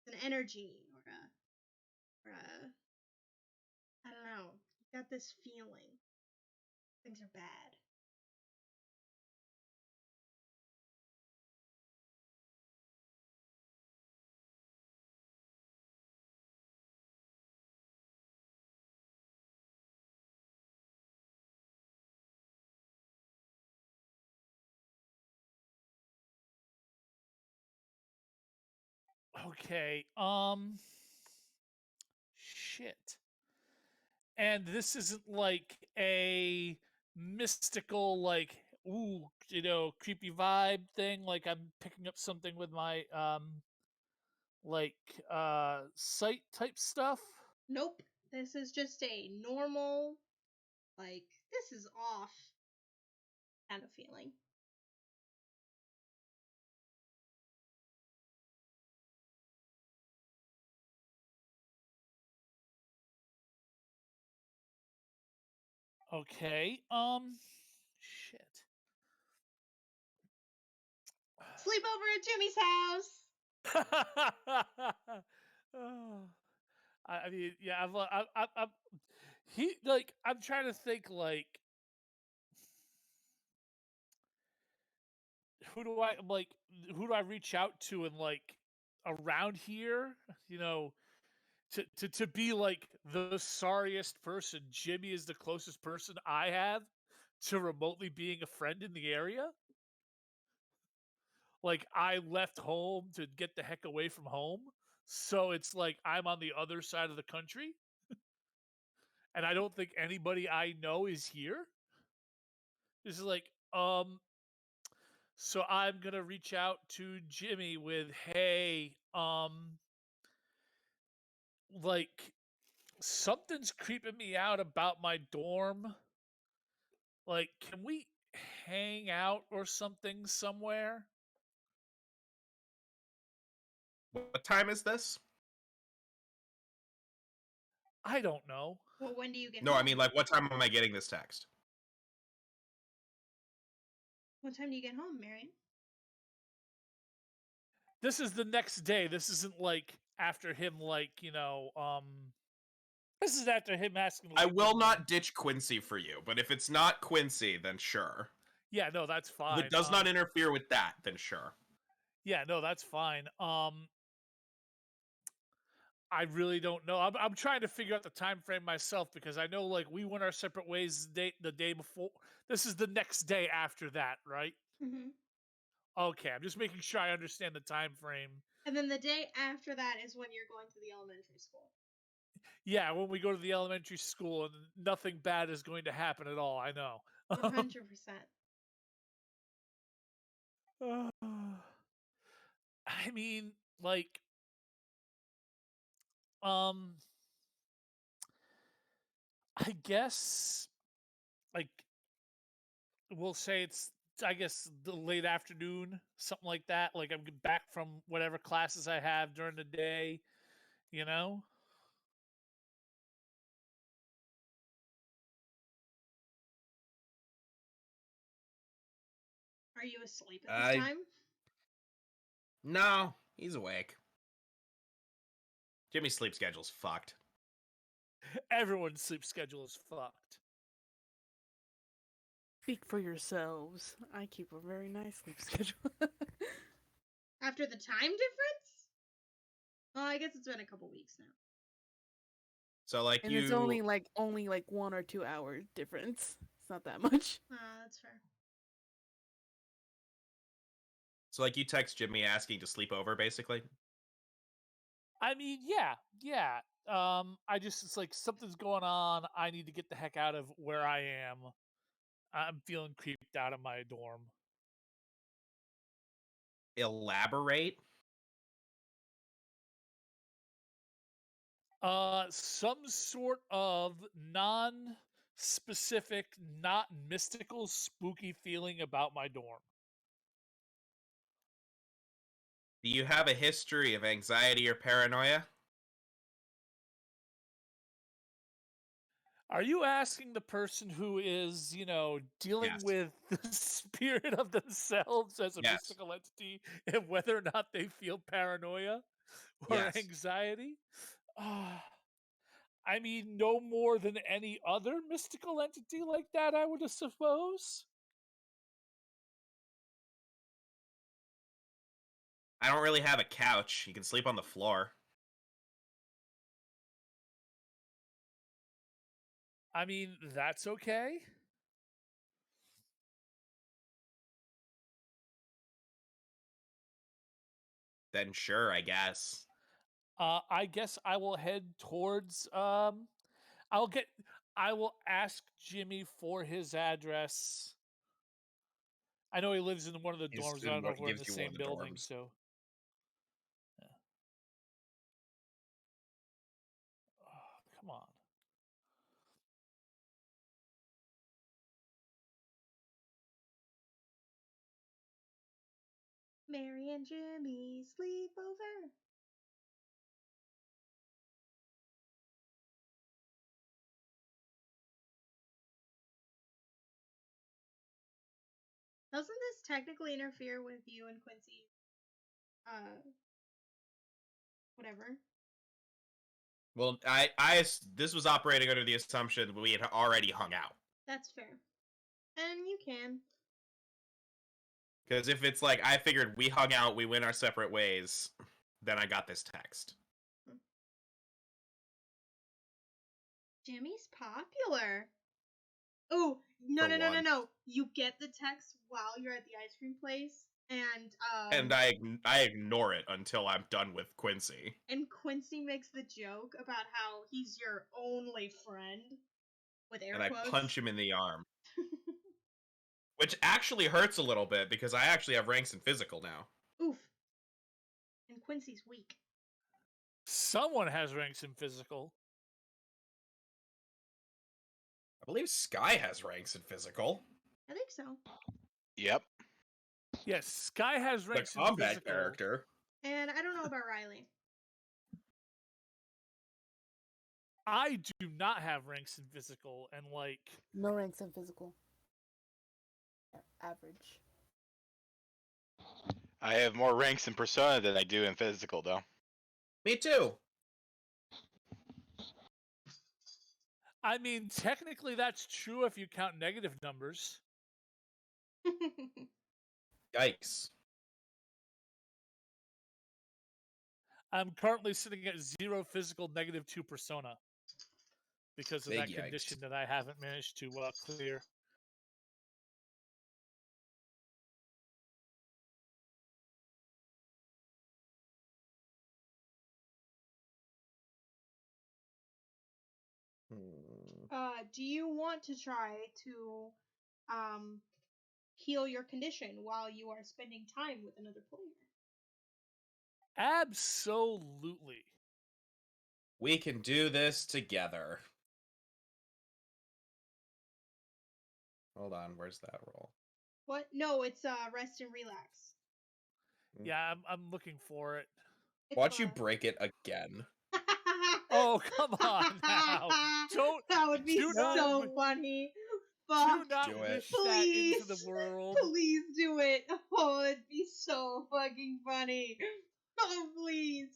An energy or a I don't know. You got this feeling. Things are bad. okay. Shit. And this isn't like a mystical, like, ooh, creepy vibe thing. Like I'm picking up something with my like sight type stuff. Nope. This is just a normal, like, this is off kind of feeling. Okay. Shit. Sleep over at Jimmy's house. Oh, I mean, yeah, I'm, he like, I'm trying to think like, who do I reach out to and like around here, you know, to be like the sorriest person. Jimmy is the closest person I have to remotely being a friend in the area. Like I left home to get the heck away from home. So it's like I'm on the other side of the country. And I don't think anybody I know is here. This is like, so I'm gonna reach out to Jimmy with, hey, like something's creeping me out about my dorm. Like, can we hang out or something somewhere? What time is this? I don't know. Well, when do you get No, home? I mean, like, what time am I getting this text? What time do you get home, Marion? This is the next day. This isn't like after him, like, This is after him asking. I will not ditch Quincy for you, but if it's not Quincy, then sure. Yeah, no, that's fine. If it does not interfere with that, then sure. Yeah, no, that's fine. I really don't know. I'm trying to figure out the time frame myself because I know like we went our separate ways the day before. This is the next day after that, right? Mm-hmm. Okay, I'm just making sure I understand the time frame. And then the day after that is when you're going to the elementary school. Yeah, when we go to the elementary school and nothing bad is going to happen at all. I know. 100%. I mean, like, I guess, like, we'll say it's, I guess, the late afternoon, something like that. Like, I'm back from whatever classes I have during the day, you know? Are you asleep at this time? No, he's awake. Jimmy's sleep schedule's fucked. Everyone's sleep schedule is fucked. Speak for yourselves. I keep a very nice sleep schedule. After the time difference? Well, I guess it's been a couple weeks now. So like and it's only like 1 or 2 hour difference. It's not that much. That's fair. So like you text Jimmy asking to sleep over, basically? I mean, yeah. It's like something's going on. I need to get the heck out of where I am. I'm feeling creeped out of my dorm. Elaborate? Some sort of non-specific, not mystical, spooky feeling about my dorm. Do you have a history of anxiety or paranoia? Are you asking the person who is, dealing Yes. with the spirit of themselves as a Yes. mystical entity and whether or not they feel paranoia or Yes. anxiety? I mean, no more than any other mystical entity like that, I would suppose. I don't really have a couch. You can sleep on the floor. I mean, that's okay. Then sure, I guess. I guess I will head towards I will ask Jimmy for his address. I know he lives in one of the dorms. I don't know if we're in the same building, so yeah. Oh, come on. Mary and Jimmy sleepover. Doesn't this technically interfere with you and Quincy? Whatever. Well, this was operating under the assumption we had already hung out. That's fair. And you can. Because if it's like, I figured we hung out, we went our separate ways, then I got this text. Jimmy's popular. Oh, no. You get the text while you're at the ice cream place, and I ignore it until I'm done with Quincy. And Quincy makes the joke about how he's your only friend, with air quotes. I punch him in the arm. Which actually hurts a little bit, because I actually have ranks in physical now. Oof. And Quincy's weak. Someone has ranks in physical. I believe Skye has ranks in physical. I think so. Yep. Yes, Skye has ranks in combat physical. character. And I don't know about Riley. I do not have ranks in physical, and no ranks in physical. Average. I have more ranks in Persona than I do in physical, though. Me too. I mean, technically that's true if you count negative numbers. Yikes. I'm currently sitting at 0 physical, -2 persona because of Big that condition yikes. that I haven't managed to clear. Do you want to try to heal your condition while you are spending time with another player? Absolutely. We can do this together. Hold on, where's that roll? What? No, it's rest and relax. Yeah, I'm looking for it. It's Watch you break it again. Oh, come on now. Don't That would be do so not, funny. do Fuck. not Do it. wish that into the world. Please do it. Oh, it'd be so fucking funny. Oh, please.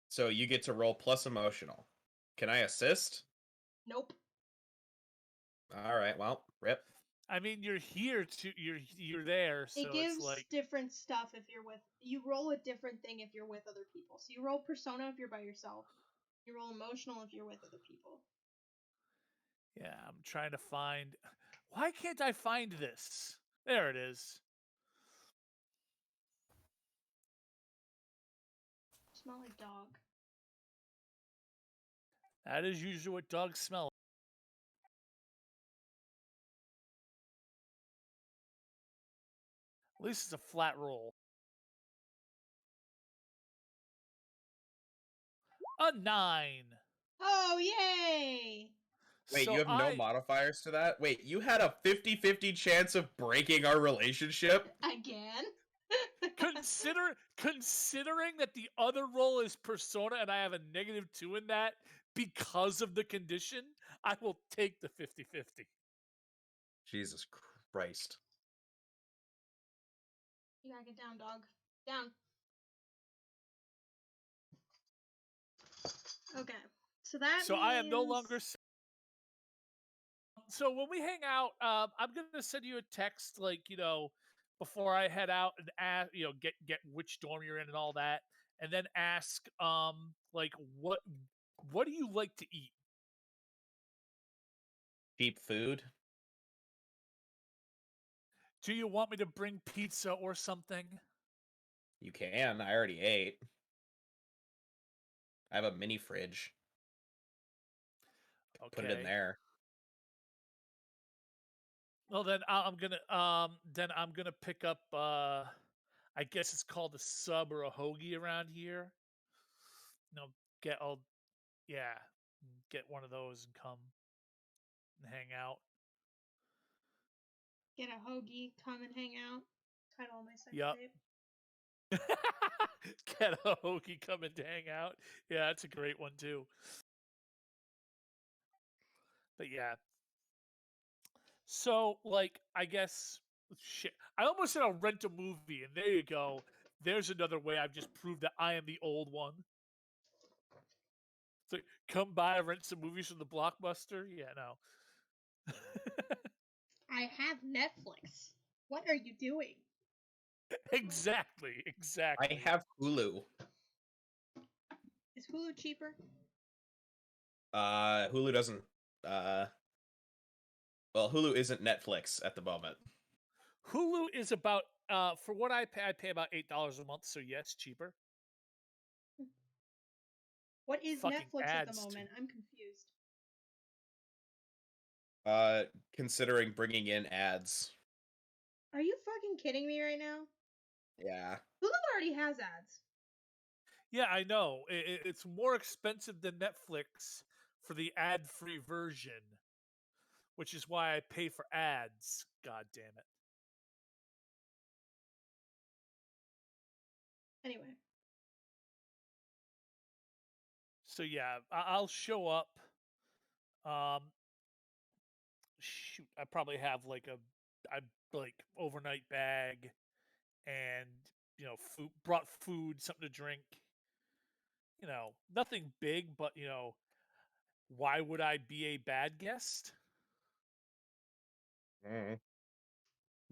So you get to roll plus emotional. Can I assist? Nope. All right, well, rip. I mean, you're here to you're there, so It gives it's like different stuff if you're with. You roll a different thing if you're with other people. So you roll persona if you're by yourself. You roll emotional if you're with other people. yeah, I'm trying to find. Why can't I find this? There it is. Smell like dog. That is usually what dogs smell. At least it's a flat roll. A 9. Oh, yay! Wait, So you have no modifiers to that? Wait, you had a 50-50 chance of breaking our relationship? Again? considering that the other roll is persona and I have a -2 in that because of the condition, I will take the 50-50. Jesus Christ. You gotta get down, dog. Down. Okay. So that So means... I am no longer. So when we hang out, I'm gonna send you a text, like before I head out, and ask, get which dorm you're in and all that, and then ask, like what do you like to eat? Cheap food? Do you want me to bring pizza or something? You can. I already ate. I have a mini fridge. Okay. Put it in there. Well, then I'm gonna pick up. I guess it's called a sub or a hoagie around here. Get one of those and come and hang out. Get a hoagie, come and hang out. Title of my sex Yep. tape. Get a hoagie, come and hang out. Yeah, that's a great one too. But yeah. So, like, I guess shit. I almost said I'll rent a movie, and there you go. There's another way I've just proved that I am the old one. It's like, come by, rent some movies from the Blockbuster. Yeah, no. I have Netflix. What are you doing? Exactly. I have Hulu. Is Hulu cheaper? Hulu doesn't, well, Hulu isn't Netflix at the moment. Hulu is about, for what I pay about $8 a month, so yes, cheaper. What is Fucking Netflix at the ads, moment? I'm confused. Considering bringing in ads. Are you fucking kidding me right now? Yeah. Hulu already has ads. Yeah, I know. It's more expensive than Netflix for the ad-free version, which is why I pay for ads. God damn it. Anyway. So yeah, I'll show up. Shoot, I probably have like overnight bag and brought food, something to drink. Nothing big, but why would I be a bad guest?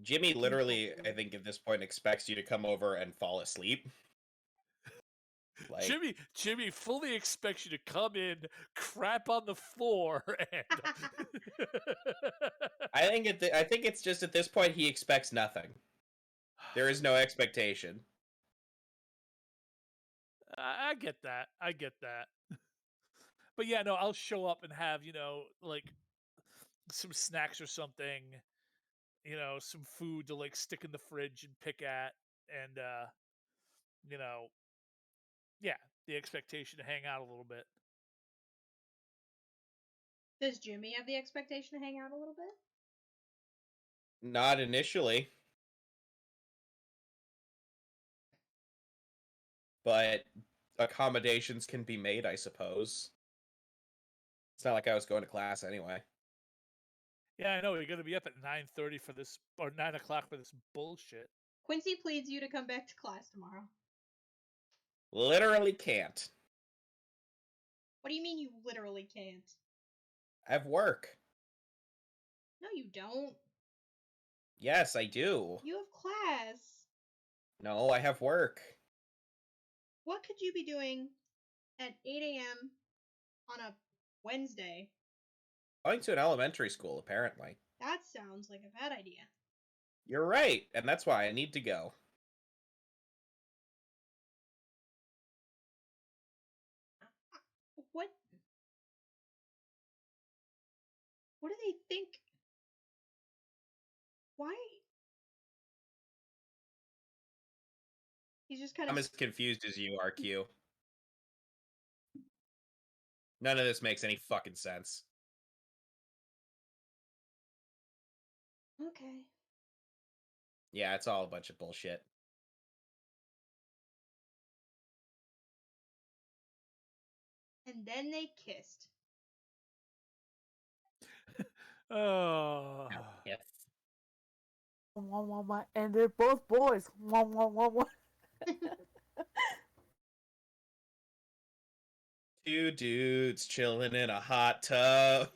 Jimmy literally, I think at this point, expects you to come over and fall asleep. Like, Jimmy fully expects you to come in, crap on the floor, and I think it's just at this point he expects nothing. There is no expectation. I get that. But yeah, no, I'll show up and have, like some snacks or something, some food to like stick in the fridge and pick at, and yeah, the expectation to hang out a little bit. Does Jimmy have the expectation to hang out a little bit? Not initially. But accommodations can be made, I suppose. It's not like I was going to class anyway. Yeah, I know. You're going to be up at 9:30 for this, or 9 o'clock for this bullshit. Quincy pleads you to come back to class tomorrow. Literally can't. What do you mean you literally can't? I have work. No, you don't. Yes, I do. You have class. No, I have work. What could you be doing at 8 a.m. on a Wednesday? Going to an elementary school, apparently. That sounds like a bad idea. You're right, and that's why I need to go. What? What do they think? Why? He's just kind of... I'm as confused as you are, Q. None of this makes any fucking sense. Okay. Yeah, it's all a bunch of bullshit. And then they kissed. Oh. Yes. And they're both boys. Two dudes chilling in a hot tub.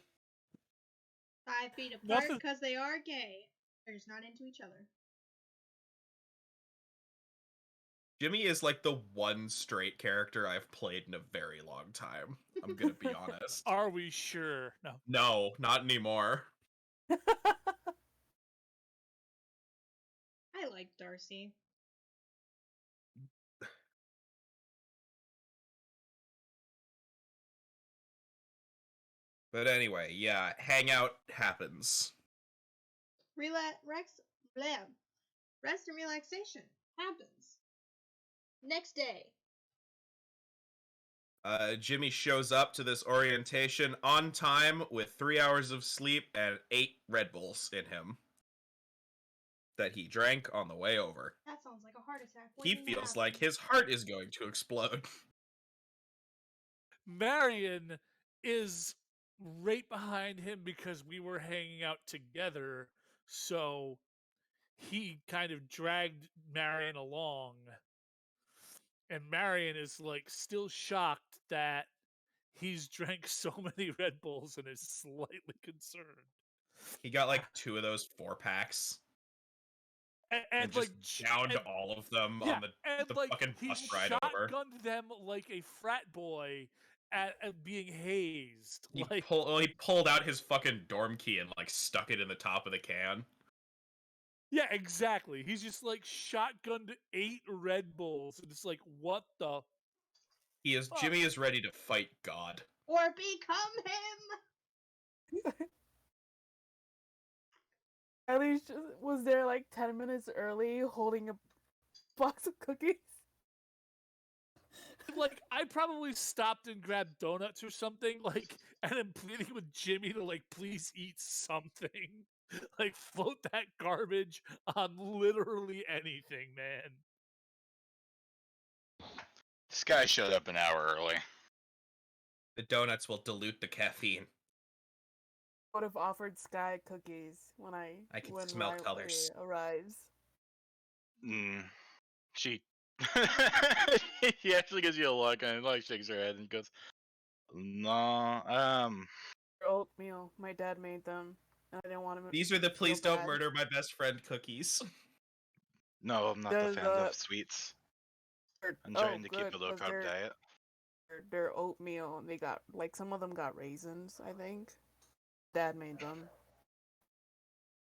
5 feet apart because they are gay. They're just not into each other. Jimmy is like the one straight character I've played in a very long time. I'm gonna be honest. Are we sure? No. No, not anymore. I like Darcy. But anyway, yeah, hangout happens. Rest and relaxation happens. Next day. Jimmy shows up to this orientation on time with 3 hours of sleep and 8 Red Bulls in him that he drank on the way over. That sounds like a heart attack. He feels like his heart is going to explode. Marion is right behind him because we were hanging out together, so he kind of dragged Marion along. And Marion is like still shocked that he's drank so many Red Bulls and is slightly concerned. He got like 2 of those 4-packs. And just like downed all of them on the like, fucking bus he ride over. Shotgunned them like a frat boy at being hazed. He like pulled out his fucking dorm key and like stuck it in the top of the can. Yeah, exactly. He's just like shotgunned 8 Red Bulls, and it's like, what the? Jimmy is ready to fight God or become him. At least was there like 10 minutes early, holding a box of cookies. Like, I probably stopped and grabbed donuts or something, like, and I'm pleading with Jimmy to like, please eat something. Like, float that garbage on literally anything, man. This guy showed up an hour early. The donuts will dilute the caffeine. Would have offered Skye cookies when I can smell colors. arrives. She he actually gives you a look and like shakes her head and goes, "No, Oatmeal. My dad made them. And I didn't want them. These are the so please don't bad. murder my best friend cookies. no, I'm not the Does, fan of sweets. I'm trying to keep good, a low 'cause carb diet." they're oatmeal. They got like some of them got raisins. I think. Dad made them.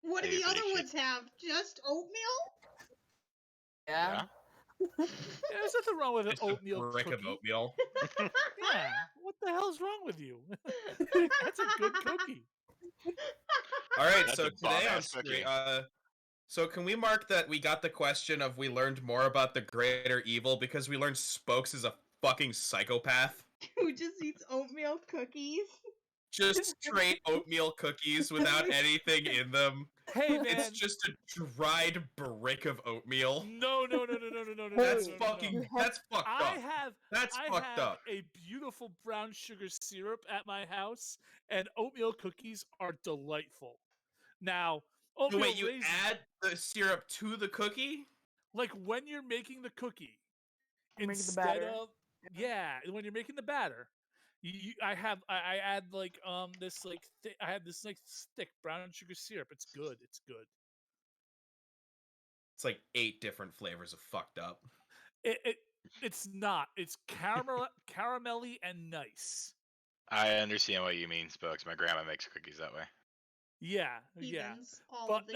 What do I the other appreciate- ones have? Just oatmeal? Yeah. Yeah, there's nothing wrong with an Just oatmeal a brick cookie. of oatmeal. Yeah, what the hell's wrong with you? That's a good cookie. All right, That's so a today on bomb-ass stream, cookie. so can we mark that we got the question of we learned more about the greater evil because we learned Spokes is a fucking psychopath? Who just eats oatmeal cookies? Just straight oatmeal cookies without anything in them. Hey man, It's just a dried brick of oatmeal. no. That's Hey, fucking. That's fucked I up. have That's I fucked have up. a beautiful brown sugar syrup at my house, and oatmeal cookies are delightful. Now, So oatmeal wait, you raisins, add the syrup to the cookie? like when you're making the cookie, You're making the instead batter. of when you're making the batter, I add like this like I have this like thick brown sugar syrup. It's good. It's good. It's like 8 different flavors of fucked up. It's not. It's caramelly and nice. I understand what you mean, Spokes. My grandma makes cookies that way. Yeah. Heathens, all But of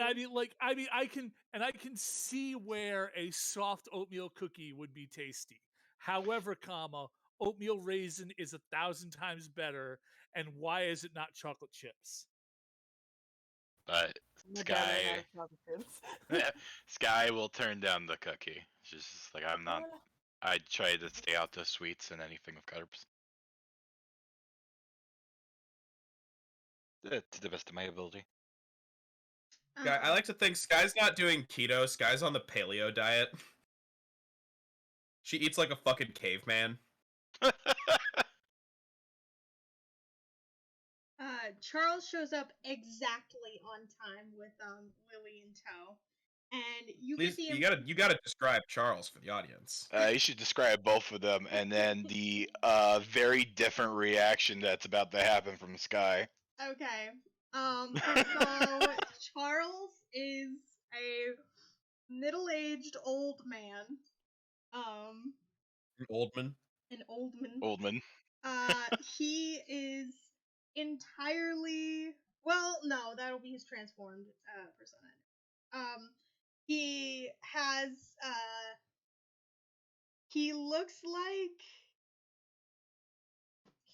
these. I can see where a soft oatmeal cookie would be tasty. However, oatmeal raisin is 1,000 times better. And why is it not chocolate chips? But My dad ran out Skye, of chocolate chips. Skye will turn down the cookie. She's just like, I'm not. I try to stay out to sweets and anything with carbs. To the best of my ability. I like to think Skye's not doing keto. Skye's on the paleo diet. She eats like a fucking caveman. Charles shows up exactly on time with Lily in tow, and Please, you gotta describe Charles for the audience. You should describe both of them, and then the very different reaction that's about to happen from Skye. Okay. So Charles is a middle-aged old man. Oldman. An old man. Oldman. He is entirely no, that'll be his transformed persona. He has he looks like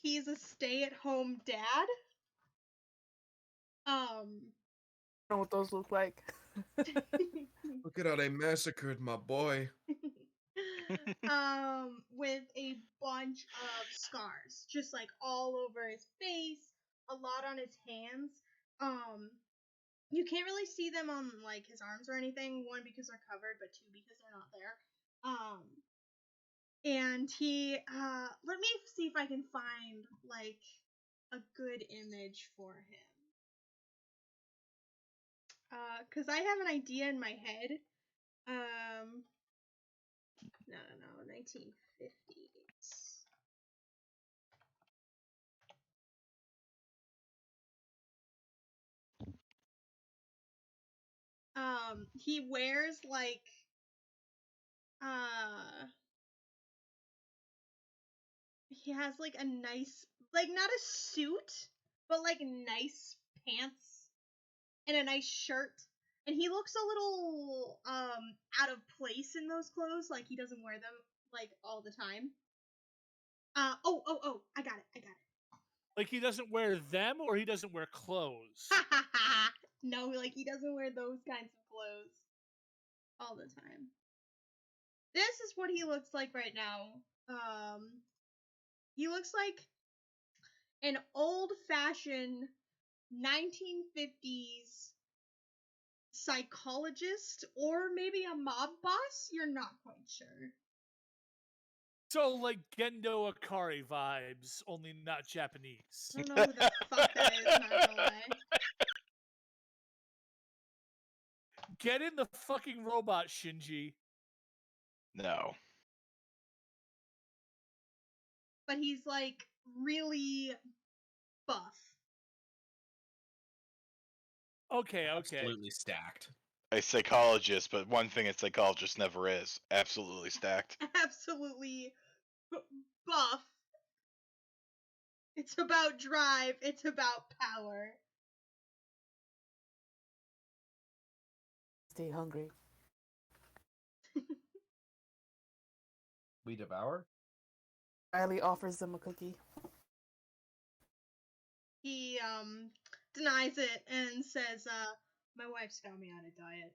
he's a stay-at-home dad. I don't know what those look like. Look at how they massacred my boy. With a bunch of scars, just like all over his face, a lot on his hands. You can't really see them on like his arms or anything. One, because they're covered, but two, because they're not there. And he, let me see if I can find like a good image for him. Cause I have an idea in my head. No, 1950s. He wears like, he has like a nice, like not a suit, but like nice pants and a nice shirt. And he looks a little, out of place in those clothes, like he doesn't wear them like all the time. I got it. Like he doesn't wear them, or he doesn't wear clothes. No, like he doesn't wear those kinds of clothes all the time. This is what he looks like right now. He looks like an old-fashioned 1950s psychologist, or maybe a mob boss. You're not quite sure. So like Gendo Akari vibes, only not Japanese. I don't know who the fuck that is, not gonna lie. Get in the fucking robot, Shinji. No. But he's like really buff. Okay. Absolutely stacked. A psychologist, but one thing a psychologist never is. Absolutely stacked. Absolutely buff. It's about drive. It's about power. Stay hungry. We devour? Riley offers them a cookie. He denies it and says, my wife's got me on a diet.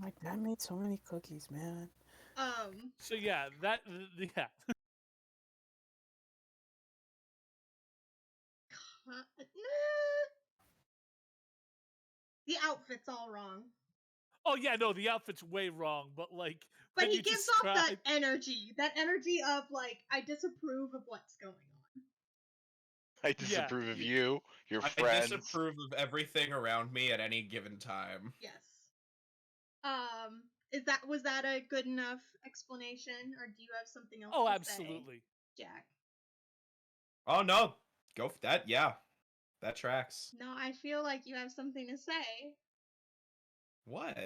My dad made so many cookies, man. So yeah, yeah. The outfit's all wrong. Oh yeah, no, the outfit's way wrong, but like. But he gives off that energy of like, I disapprove of what's going on. I disapprove of you, your friends. I disapprove of everything around me at any given time. Yes. Was that a good enough explanation, or do you have something else to absolutely. say, Jack? Oh no, go for that. Yeah, that tracks. No, I feel like you have something to say. What?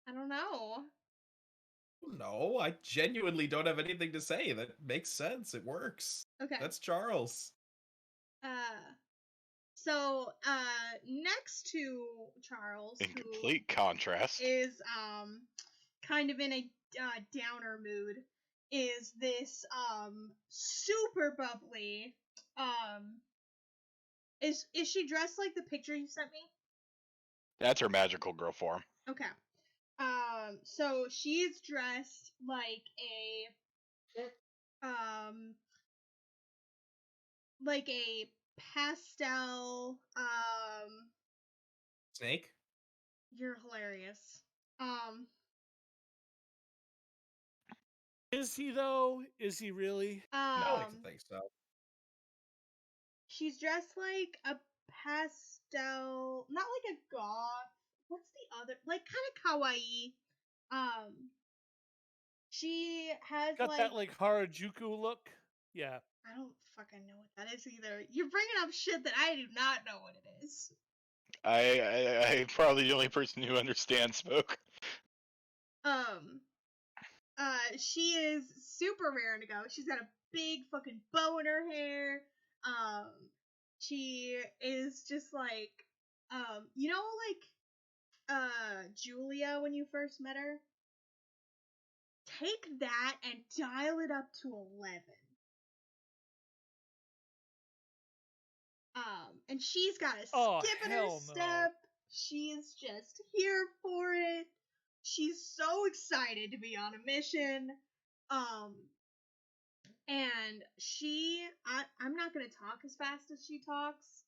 I don't know. No, I genuinely don't have anything to say. That makes sense. It works. Okay. That's Charles. So next to Charles, In complete contrast, is kind of in a downer mood, is this super bubbly is she dressed like the picture you sent me? That's her magical girl form. Okay. So she's dressed like a pastel Snake? You're hilarious. Is he though? Is he really? I like to think so. She's dressed like a pastel, not like a goth. What's the other? Like kind of kawaii. She has got that like Harajuku look. Yeah. I don't fucking know what that is either. You're bringing up shit that I do not know what it is. I'm probably the only person who understands smoke. She is super raring to go. She's got a big fucking bow in her hair. She is just like, Julia when you first met her? Take that and dial it up to 11. And she's got a skip in her step. She is just here for it. She's so excited to be on a mission. And I'm not gonna talk as fast as she talks,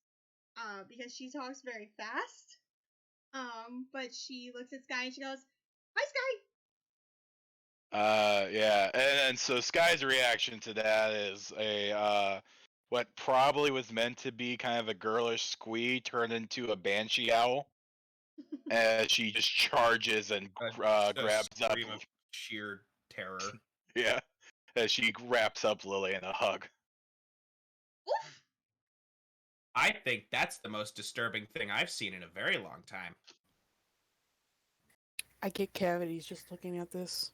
because she talks very fast. But she looks at Skye and she goes, "Hi, Skye." Yeah, and so Skye's reaction to that is what probably was meant to be kind of a girlish squee turned into a banshee owl, as she just charges and grabs up. Of sheer terror. Yeah, as she wraps up Lily in a hug. Oof. I think that's the most disturbing thing I've seen in a very long time. I get cavities just looking at this.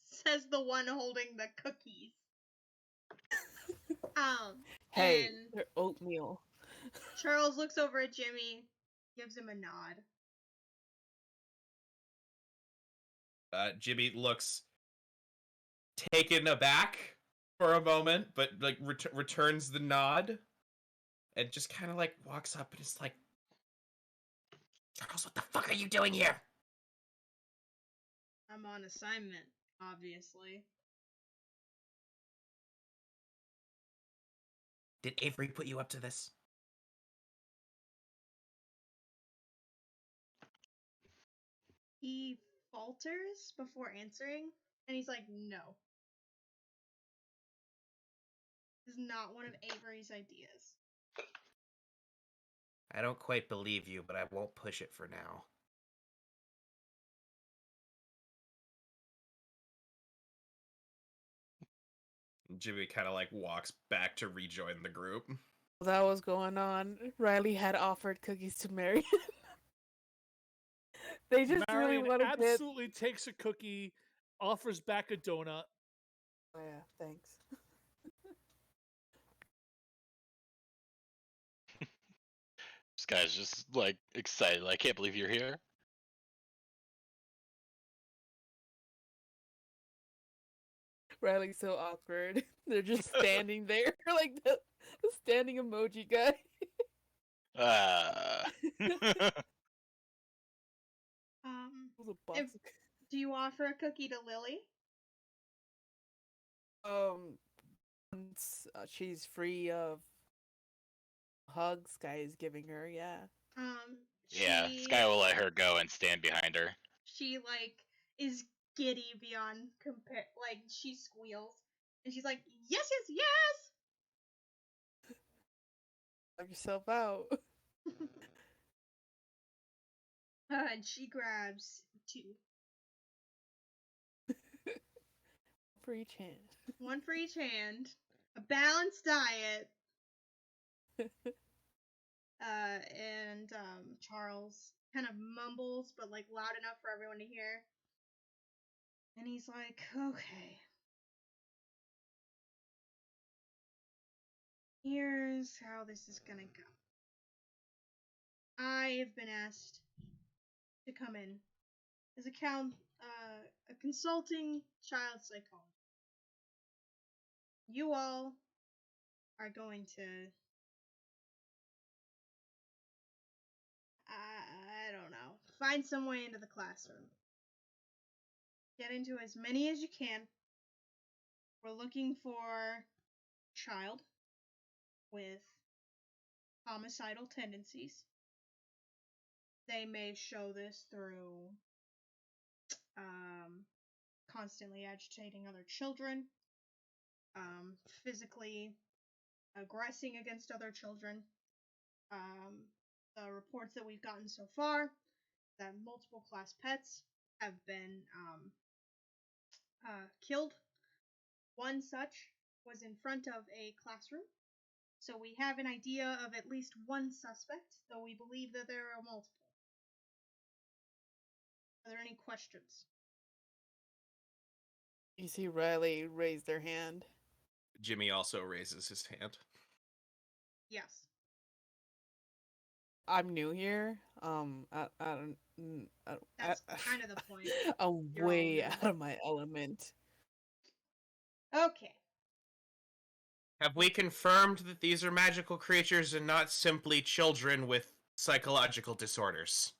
Says the one holding the cookies. Hey, and they're oatmeal. Charles looks over at Jimmy, gives him a nod. Jimmy looks taken aback for a moment, but like returns the nod, and just kind of like walks up and is like, "Charles, what the fuck are you doing here?" I'm on assignment, obviously. Did Avery put you up to this? He falters before answering, and he's like, "No. This is not one of Avery's ideas." I don't quite believe you, but I won't push it for now. Jimmy kind of like walks back to rejoin the group. While that was going on, Riley had offered cookies to Marion. They just really Marion want to get. absolutely takes a cookie, offers back a donut. Oh yeah, thanks. This guy's just like excited. I can't believe you're here. Riley's so awkward. They're just standing there like the standing emoji guy. If, do you offer a cookie to Lily? Once she's free of hugs, Skye is giving her, yeah. Yeah, Skye will let her go and stand behind her. She like is giddy beyond compare. Like she squeals and she's like, "Yes, yes, yes!" Knock yourself out. And she grabs 2. For each hand. 1 for each hand. A balanced diet. And Charles kind of mumbles, but like loud enough for everyone to hear. And he's like, "Okay. Here's how this is gonna go. I have been asked to come in as a consulting child psychologist. You all are going to, I don't know, find some way into the classroom. Get into as many as you can. We're looking for a child with homicidal tendencies. They may show this through constantly agitating other children, physically aggressing against other children. The reports that we've gotten so far that multiple class pets have been killed. One such was in front of a classroom, so we have an idea of at least one suspect, though we believe that there are multiple. Are there any questions? You see Riley raise their hand. Jimmy also raises his hand. Yes. I'm new here. That's kind of the point. I'm You're all way new. out of my element. Okay. Have we confirmed that these are magical creatures and not simply children with psychological disorders?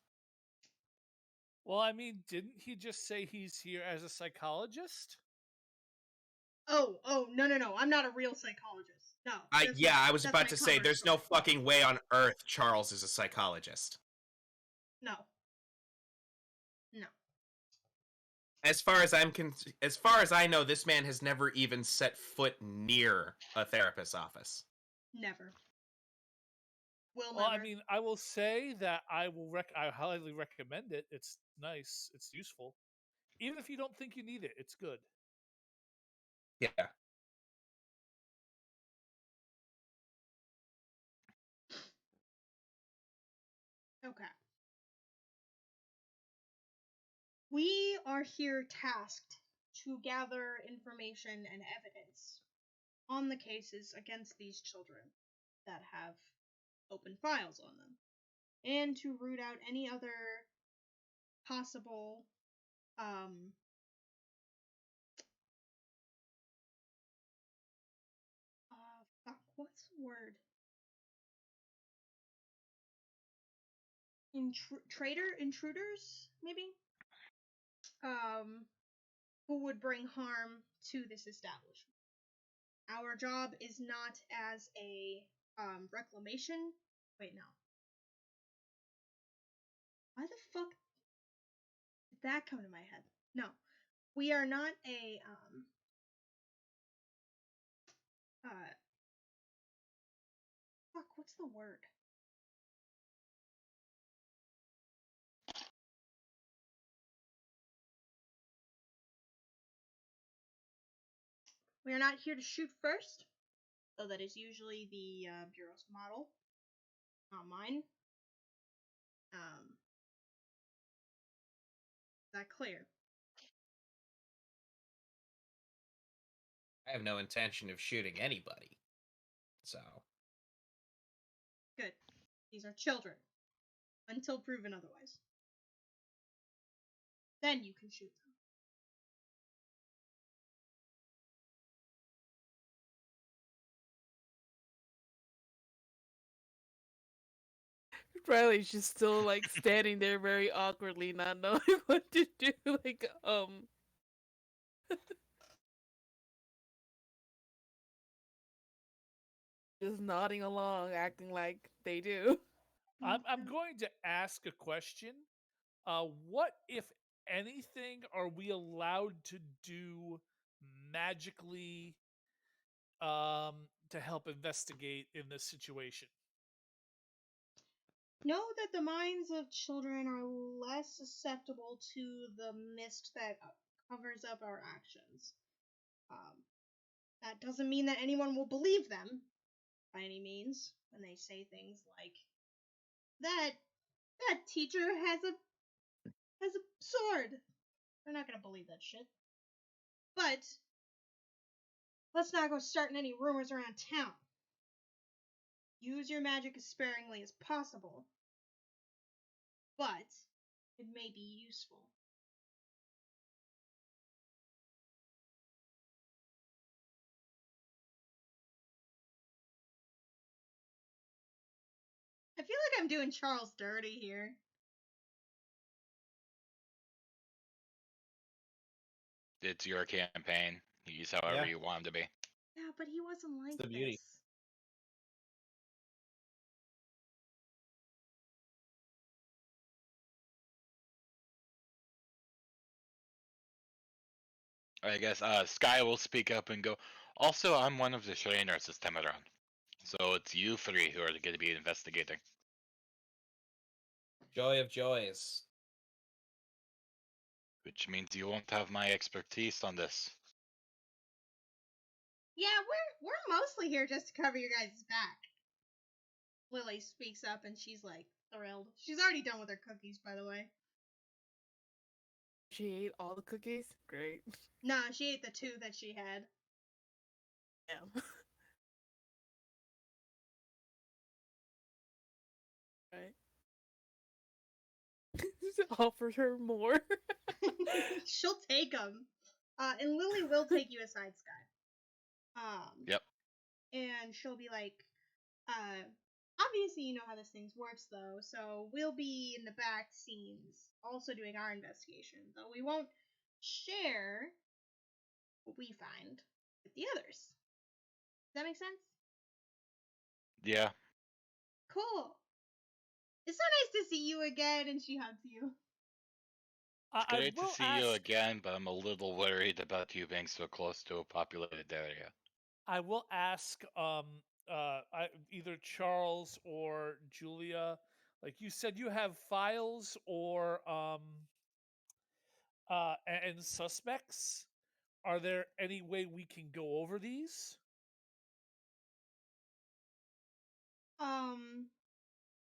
Well, I mean, didn't he just say he's here as a psychologist? Oh, no. I'm not a real psychologist. No. I was about to say, there's no fucking way on earth Charles is a psychologist. No. As far as I know, this man has never even set foot near a therapist's office. Never. Well, Never. I mean, I will say that I highly recommend it. It's nice. It's useful. Even if you don't think you need it, it's good. Yeah. Okay. We are here tasked to gather information and evidence on the cases against these children that have open files on them, and to root out any other possible what's the word? Intruders, maybe? Who would bring harm to this establishment. Our job is not as a reclamation. Wait, no. Why the fuck did that come to my head? No. We are not a fuck, what's the word? We are not here to shoot first, though that is usually the Bureau's model, not mine. Is that clear? I have no intention of shooting anybody. So. Good. These are children. Until proven otherwise. Then you can shoot them. Riley's just still like standing there very awkwardly, not knowing what to do. Like, just nodding along, acting like they do. I'm going to ask a question. What, if anything, are we allowed to do magically to help investigate in this situation? Know that the minds of children are less susceptible to the mist that covers up our actions. That doesn't mean that anyone will believe them, by any means, when they say things like, that teacher has a sword. They're not gonna believe that shit. But let's not go starting any rumors around town. Use your magic as sparingly as possible, but it may be useful. I feel like I'm doing Charles dirty here. It's your campaign. You use however you want him to be. Yeah, but he wasn't like the beauty. this. I guess Skye will speak up and go, also, I'm one of the trainers this time around. So it's you three who are going to be investigating. Joy of joys. Which means you won't have my expertise on this. Yeah, we're mostly here just to cover your guys' back. Lily speaks up and she's like thrilled. She's already done with her cookies, by the way. She ate all the cookies? Great. Nah, she ate the 2 that she had. Damn. Right. Offers her more. She'll take them. And Lily will take you aside, Skye. Yep. And she'll be like, obviously you know how this thing works, though, so we'll be in the back scenes also doing our investigation, though we won't share what we find with the others. Does that make sense? Yeah. Cool. It's so nice to see you again, and she hugs you. It's I great to will see you ask- again, but I'm a little worried about you being so close to a populated area. I will ask either Charles or Julia. Like you said, you have files or and suspects. Are there any way we can go over these?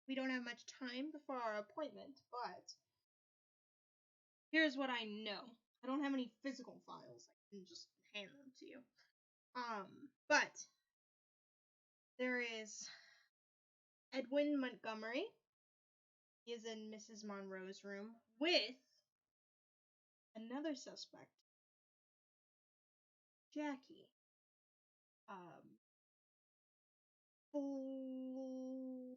We don't have much time before our appointment, but here's what I know. I don't have any physical files. I can just hand them to you. But there is Edwin Montgomery. He is in Mrs. Monroe's room with another suspect, Jackie. Fulano.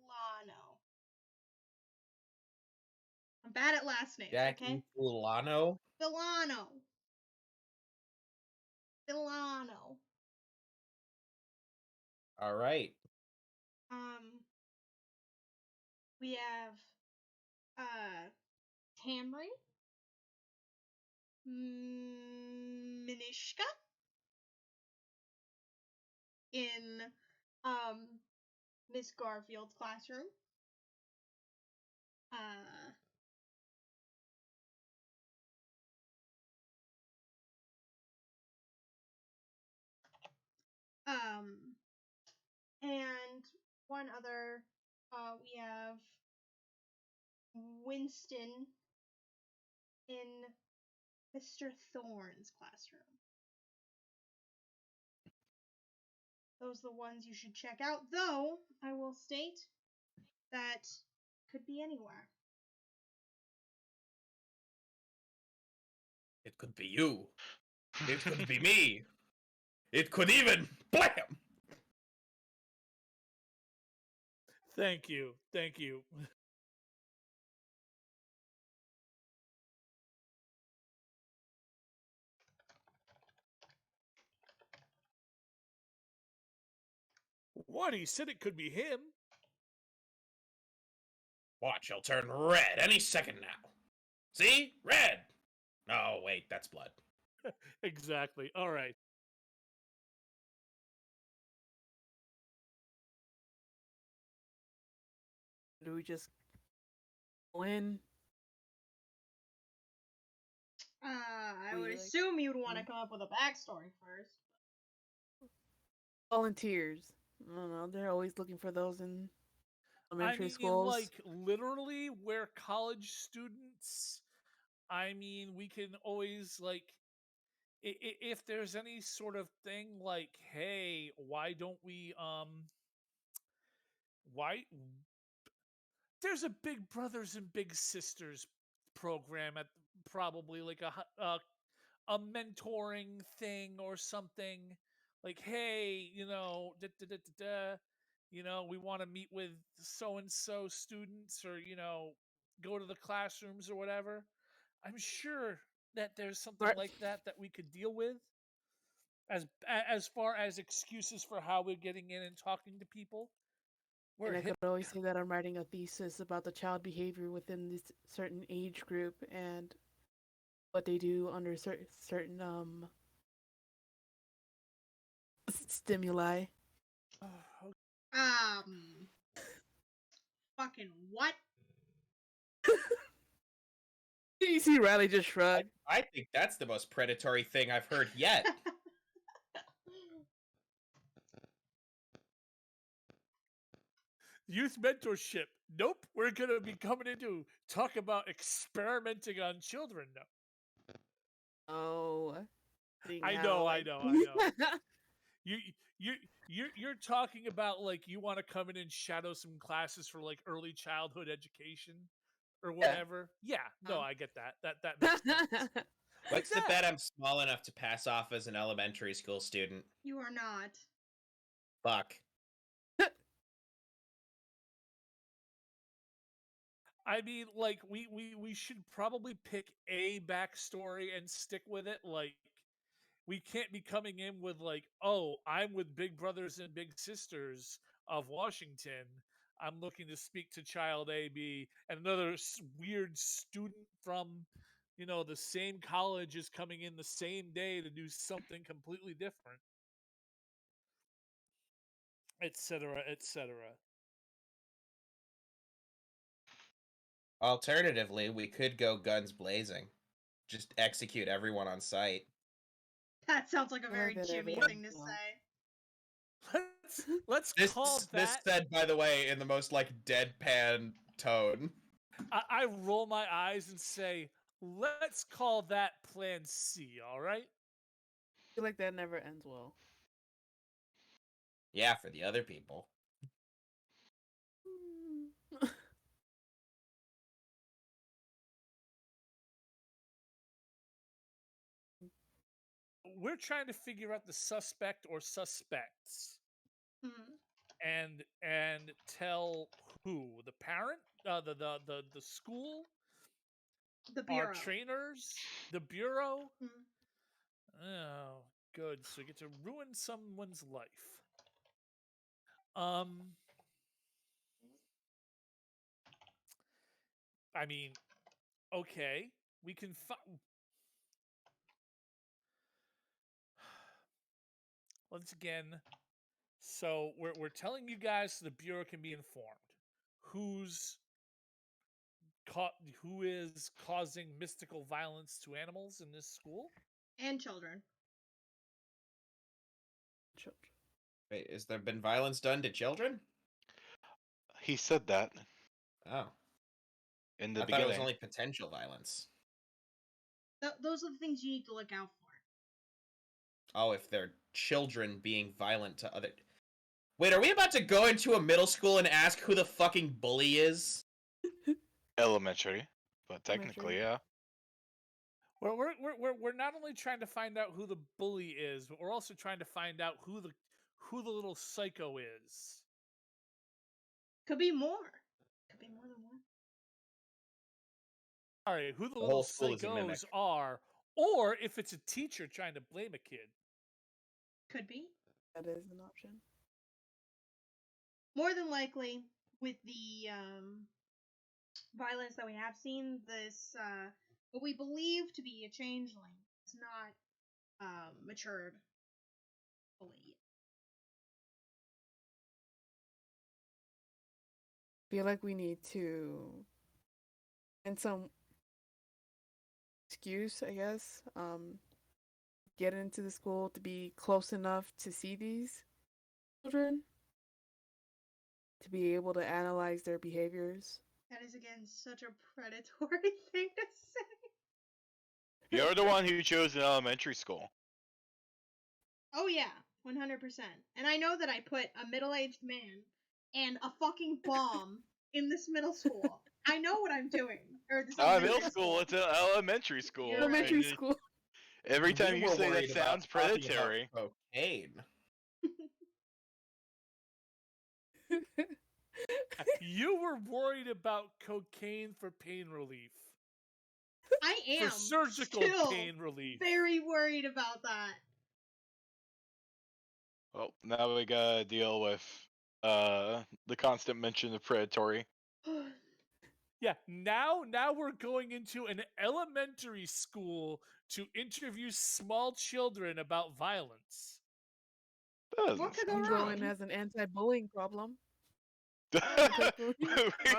I'm bad at last names, Jackie okay? Fulano. Fulano. All right. We have Tamri, Minishka in Miss Garfield's classroom. And one other, we have Winston in Mr. Thorne's classroom. Those are the ones you should check out, though I will state that could be anywhere. It could be you. It could be me. It could even blam. Thank you. Thank you. What? He said it could be him. Watch, he'll turn red any second now. See? Red! Oh, wait, that's blood. Exactly. All right. Do we just go in? I We, would like, assume you'd want to come up with a backstory first. Volunteers. I don't know. They're always looking for those in elementary schools. Like literally where college students, we can always like if there's any sort of thing like, hey, why don't we why there's a Big Brothers and Big Sisters program at probably like a mentoring thing or something, like, hey, we want to meet with so and so students, or go to the classrooms or whatever. I'm sure that there's something Right. like that we could deal with as far as excuses for how we're getting in and talking to people. And I could always say that I'm writing a thesis about the child behavior within this certain age group and what they do under certain stimuli. Fucking what? You see Riley just shrug. I think that's the most predatory thing I've heard yet. Youth mentorship. Nope, we're gonna be coming in to talk about experimenting on children now. Oh, I know. You're talking about like you want to come in and shadow some classes for like early childhood education or whatever. Yeah, no, I get that. That makes sense. What's the bet I'm small enough to pass off as an elementary school student? You are not. Fuck. I mean, like we should probably pick a backstory and stick with it. Like, we can't be coming in with like, oh, I'm with Big Brothers and Big Sisters of Washington. I'm looking to speak to Child A, B, and another weird student from, the same college is coming in the same day to do something completely different, etc., etc. Alternatively, we could go guns blazing. Just execute everyone on sight. That sounds like a very that Jimmy idea. thing to say. Let's call that. This said, by the way, in the most like deadpan tone. I roll my eyes and say, let's call that Plan C. All right. I feel like that never ends well. Yeah, for the other people. We're trying to figure out the suspect or suspects, and tell who, the parent, the school, the bureau, our trainers, the bureau. Oh, good. So you get to ruin someone's life. I mean, okay, we can once again. So we're telling you guys so the bureau can be informed who is causing mystical violence to animals in this school and children. Wait, has there been violence done to children? He said that Oh, in the I thought it was beginning. only potential violence. Those are the things you need to look out for. Oh, if they're children being violent to other. Wait, are we about to go into a middle school and ask who the fucking bully is? Elementary, but technically, yeah. We're not only trying to find out who the bully is, but we're also trying to find out who the little psycho is. Could be more. Could be more than one. Sorry, who the The little whole school is a mimic. psychos are, or if it's a teacher trying to blame a kid. Could be. That is an option. More than likely, with the violence that we have seen, this what we believe to be a changeling is not matured fully. Feel like we need to find some excuse, I guess. Get into the school to be close enough to see these children, to be able to analyze their behaviors. That is again such a predatory thing to say. You're the one who chose an elementary school. Oh yeah, 100%. And I know that I put a middle-aged man and a fucking bomb in this middle school. I know what I'm doing. Or this Middle elementary school, it's an elementary school. You're Elementary right. school. Every time We you were say that worried about sounds talking about predatory. cocaine. You were worried about cocaine for pain relief. I am For surgical still pain relief. very worried about that. Well, now we gotta deal with the constant mention of predatory. Yeah, now we're going into an elementary school to interview small children about violence. That doesn't What could go sound Go wrong? in as an anti-bullying problem. we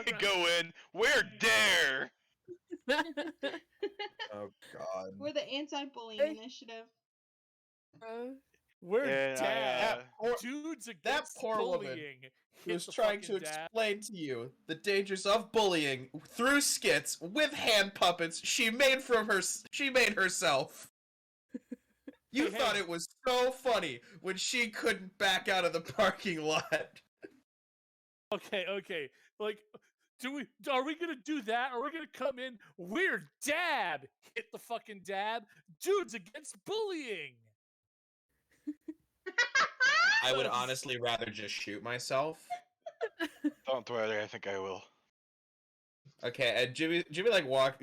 could go in. We're dare. Oh god. We're the anti-bullying Hey. initiative. We're And dad. That Dudes that against poor woman bullying. He was Hit the trying to fucking dad. explain to you the dangers of bullying through skits with hand puppets she made herself. You Hey, thought hey. it was so funny when she couldn't back out of the parking lot. Okay. Like, are we gonna do that? Are we gonna come in? We're dad. Hit the fucking dad. Dudes against bullying. I would honestly rather just shoot myself. Don't worry, I think I will. Okay, and Jimmy like walk.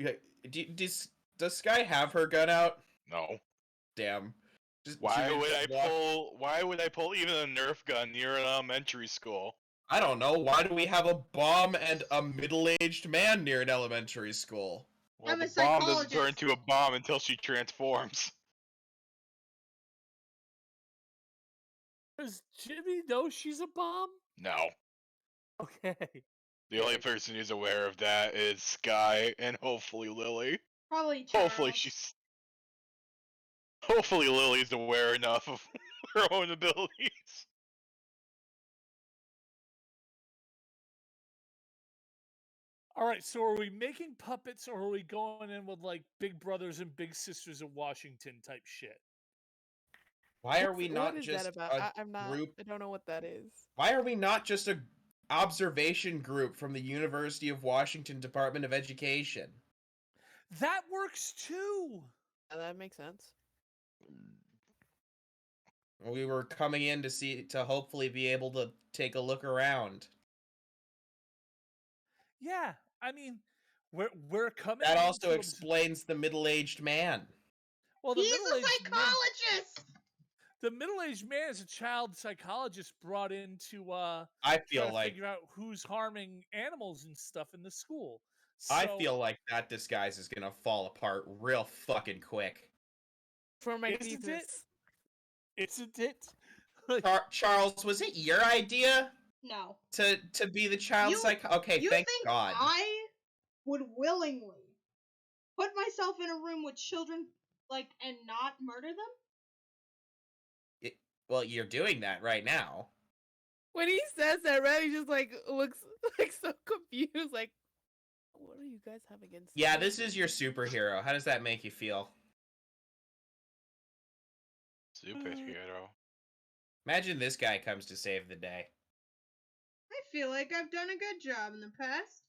Does Skye have her gun out? No. Damn. Just, Why Jimmy would just I walk- pull? Why would I pull even a Nerf gun near an elementary school? I don't know. Why do we have a bomb and a middle-aged man near an elementary school? Well, I'm a the bomb doesn't psychologist. turn into a bomb until she transforms. Does Jimmy know she's a bomb? No. Okay. The only person who's aware of that is Skye and hopefully Lily. Probably Charles. Hopefully Lily's aware enough of her own abilities. All right, so are we making puppets or are we going in with like Big Brothers and Big Sisters of Washington type shit? Why are we not what is just that about? a I'm not. group? I don't know what that is. Why are we not just a observation group from the University of Washington Department of Education? That works too. That makes sense. We were coming in to hopefully be able to take a look around. Yeah, I mean, we're coming. That in also to explains the middle-aged man. Well, the He's a middle-aged psychologist! the middle-aged man is a child psychologist brought in to I try feel to like figure out who's harming animals and stuff in the school. I So, feel like that disguise is gonna fall apart real fucking quick. For my Isn't it? thesis. Isn't it? Charles, was it your idea No. to be the child Okay, You thank think God. I would willingly put myself in a room with children, like, and not murder them? Well, you're doing that right now. When he says that, Riley just like looks like so confused. Like, what do you guys have against? Yeah, this is your children? superhero. How does that make you feel? Superhero. Imagine this guy comes to save the day. I feel like I've done a good job in the past.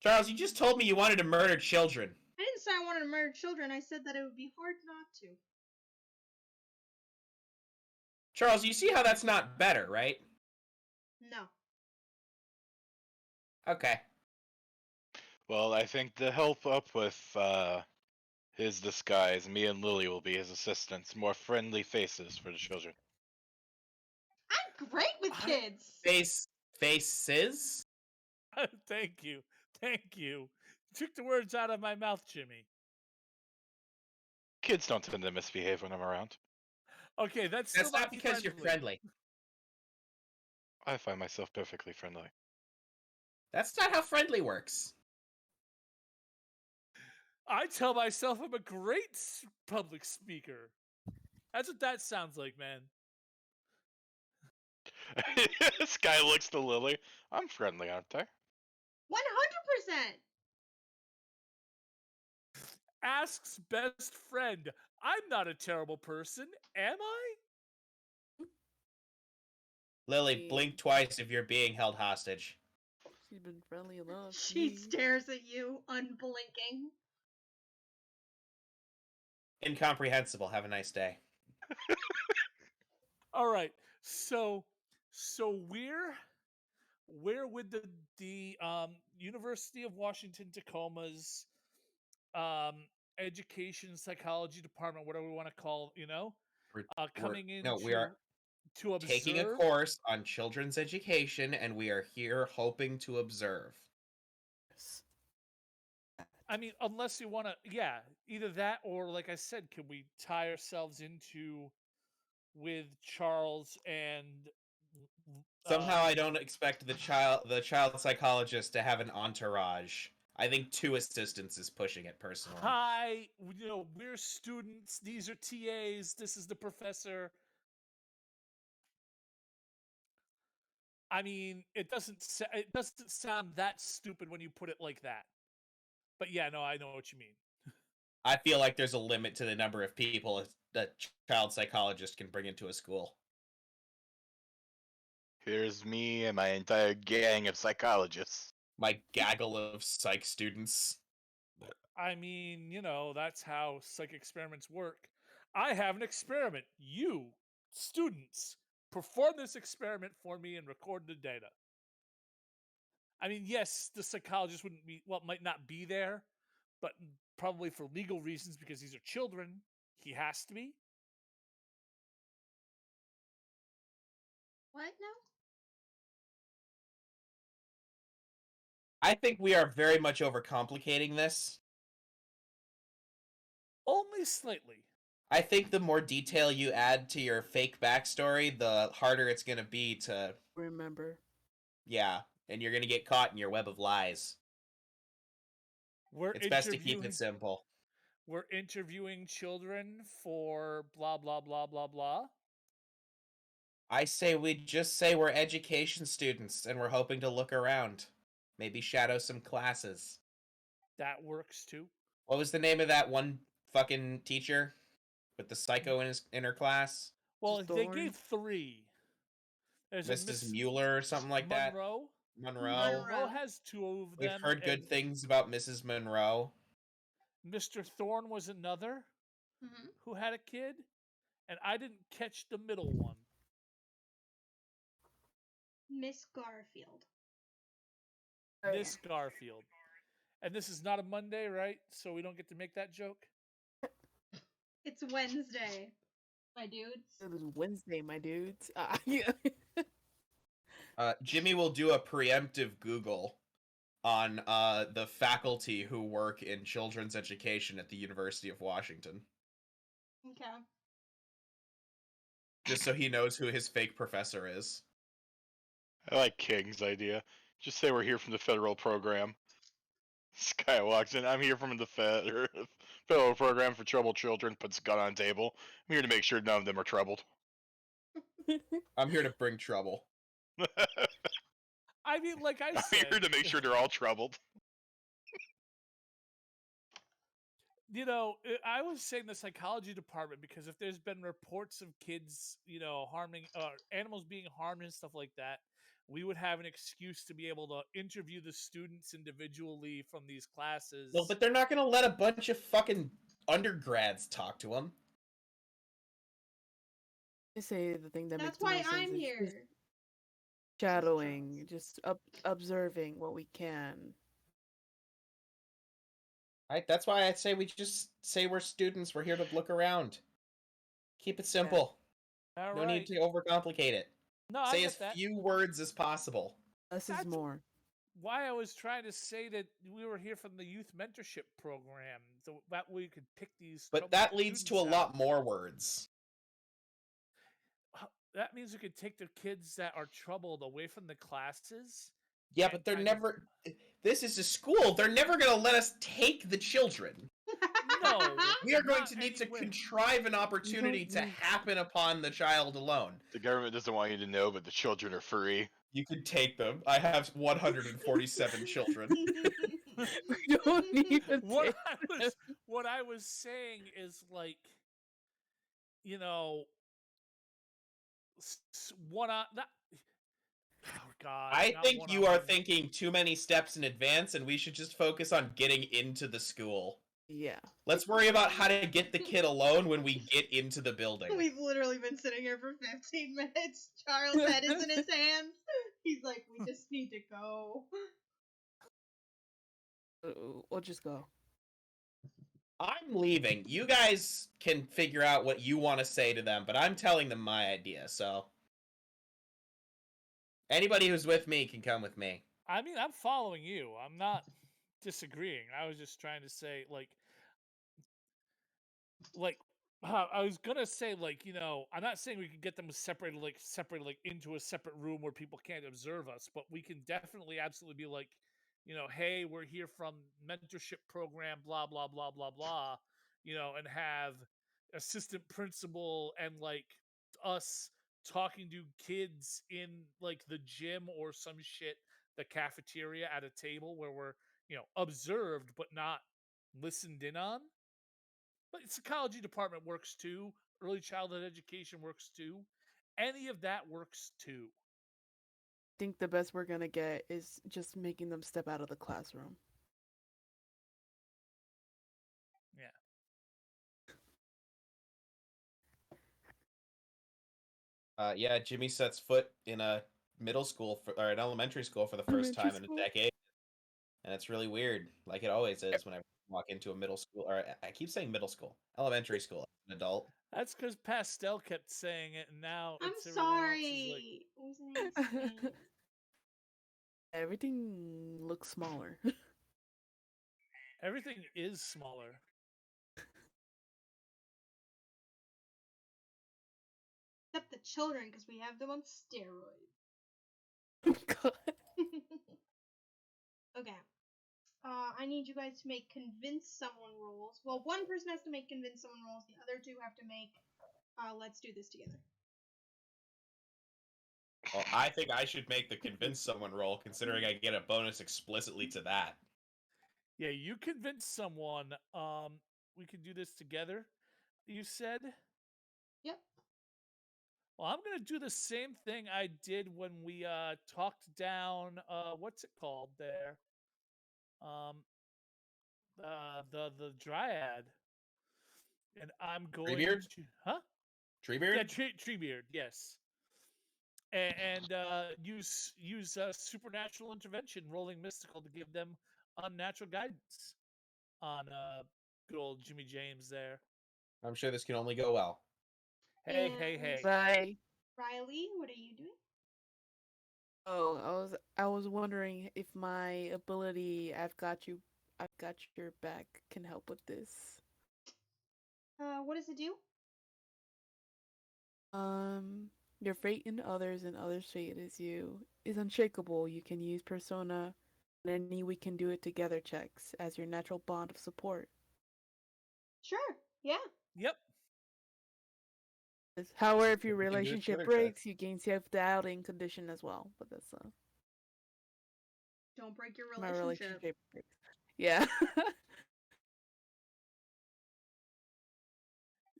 Charles, you just told me you wanted to murder children. I didn't say I wanted to murder children. I said that it would be hard not to. Charles, you see how that's not better, right? No. Okay. Well, I think to help up with his disguise, me and Lily will be his assistants. More friendly faces for the children. I'm great with kids. Faces? Thank you. Thank you. You took the words out of my mouth, Jimmy. Kids don't tend to misbehave when I'm around. Okay, that's still That's not because you're friendly. I find myself perfectly friendly. That's not how friendly works. I tell myself I'm a great public speaker. That's what that sounds like, man. Skye looks to Lily. I'm friendly, aren't I? 100%. Asks best friend. I'm not a terrible person, am I? Lily, blink twice if you're being held hostage. She's been friendly enough. She stares at you, unblinking. Incomprehensible. Have a nice day. All right. So where would the University of Washington Tacoma's education psychology department, whatever we want to call, coming in we are to observe, taking a course on children's education, and we are here hoping to observe. I mean, unless you want to, either that or, like I said, can we tie ourselves into with Charles and somehow I don't expect the child psychologist to have an entourage. I think 2 assistants is pushing it personally. Hi, we're students. These are TAs. This is the professor. I mean, it doesn't sound that stupid when you put it like that. But yeah, no, I know what you mean. I feel like there's a limit to the number of people a child psychologist can bring into a school. Here's me and my entire gang of psychologists. My gaggle of psych students. I mean, that's how psych experiments work. I have an experiment. You, students, perform this experiment for me and record the data. I mean, yes, the psychologist might not be there, but probably for legal reasons because these are children, he has to be. What now? I think we are very much overcomplicating this. Only slightly. I think the more detail you add to your fake backstory, the harder it's going to be to remember. Yeah, and you're going to get caught in your web of lies. It's best to keep it simple. We're interviewing children for blah, blah, blah, blah, blah. I say we just say we're education students and we're hoping to look around. Maybe shadow some classes. That works too. What was the name of that one fucking teacher with the psycho in her class? Well, they gave 3. There's Mrs. Mueller or something like that. Monroe has 2 of them. We've heard good things about Mrs. Monroe. Mr. Thorne was another who had a kid, and I didn't catch the middle one. Miss Garfield. Miss Garfield. And this is not a Monday, right? So we don't get to make that joke? It's Wednesday, my dudes. It was Wednesday, my dudes. Jimmy will do a preemptive Google on the faculty who work in children's education at the University of Washington. Okay. Just so he knows who his fake professor is. I like King's idea. Just say we're here from the federal program. Skye walks in. I'm here from the federal program for troubled children. Puts a gun on table. I'm here to make sure none of them are troubled. I'm here to bring trouble. I mean, like I I'm said, here to make sure they're all troubled. you know, I was saying the psychology department because if there's been reports of kids, you know, harming animals being harmed and stuff like that, we would have an excuse to be able to interview the students individually from these classes. No, but they're not gonna let a bunch of fucking undergrads talk to them. I say the thing that That's makes the why most sense I'm is here. just shadowing, just observing what we can. That's why I say we just say we're students. We're here to look around. Keep it simple. All No right. need to overcomplicate it. No, I Say get as that. few words as possible. Less is That's more. why I was trying to say that we were here from the youth mentorship program, so that way we could pick these. But troubled that leads to a students out. lot more words. That means we could take the kids that are troubled away from the classes. Yeah, and but they're kind of- never. This is a school. They're never going to let us take the children. No, We are going not to need anywhere. to contrive an opportunity to happen upon the child alone. The government doesn't want you to know, but the children are free. You could take them. I have 147 children. We don't need to what take what I was saying is like, you know, one on that. Oh God! I not think you are one-on-one. thinking too many steps in advance, and we should just focus on getting into the school. Yeah. Let's worry about how to get the kid alone when we get into the building. We've literally been sitting here for 15 minutes. Charles' head is in his hands. He's like, we just need to go. We'll just go. I'm leaving. You guys can figure out what you want to say to them, but I'm telling them my idea, so. Anybody who's with me can come with me. I mean, I'm following you. I'm not disagreeing. I was just trying to say, like, I was gonna say, like, you know, I'm not saying we can get them separated, like into a separate room where people can't observe us, but we can definitely, absolutely be like, you know, hey, we're here from mentorship program, blah blah blah blah blah, you know, and have assistant principal and like us talking to kids in like the gym or some shit, the cafeteria at a table where we're, you know, observed but not listened in on. But psychology department works too. Early childhood education works too. Any of that works too. I think the best we're gonna get is just making them step out of the classroom. Yeah. Yeah, Jimmy sets foot in a middle school or an elementary school for the first time in a decade, and it's really weird, like it always is when I walk into a middle school. Or I keep saying middle school, elementary school, as an adult. That's because Pastel kept saying it, and now I'm it's everyone else is sorry. It was an accident. Everything looks smaller. everything is smaller. Except the children, because we have them on steroids. God. Okay. I need you guys to make convince someone rolls. Well, one person has to make convince someone rolls. The other two have to make let's do this together. Well, I think I should make the convince someone roll, considering I get a bonus explicitly to that. Yeah, you convince someone. We can do this together. You said. Yep. Well, I'm gonna do the same thing I did when we talked down. What's it called there? The dryad. And I'm going Treebeard? to, huh? Treebeard? Yeah, Treebeard. Yes. And use supernatural intervention, rolling mystical to give them unnatural guidance on good old Jimmy James there. I'm sure this can only go well. Hey. Bye. Riley, what are you doing? Oh, I was wondering if my ability I've got your back can help with this. What does it do? Your fate in others and others' fate is you is unshakable. You can use persona Any we can do it together checks as your natural bond of support. Sure. Yeah. Yep. However, if your We can do it relationship together, breaks, you gain self-doubting condition as well. But that's Don't break your my relationship. relationship breaks. Yeah.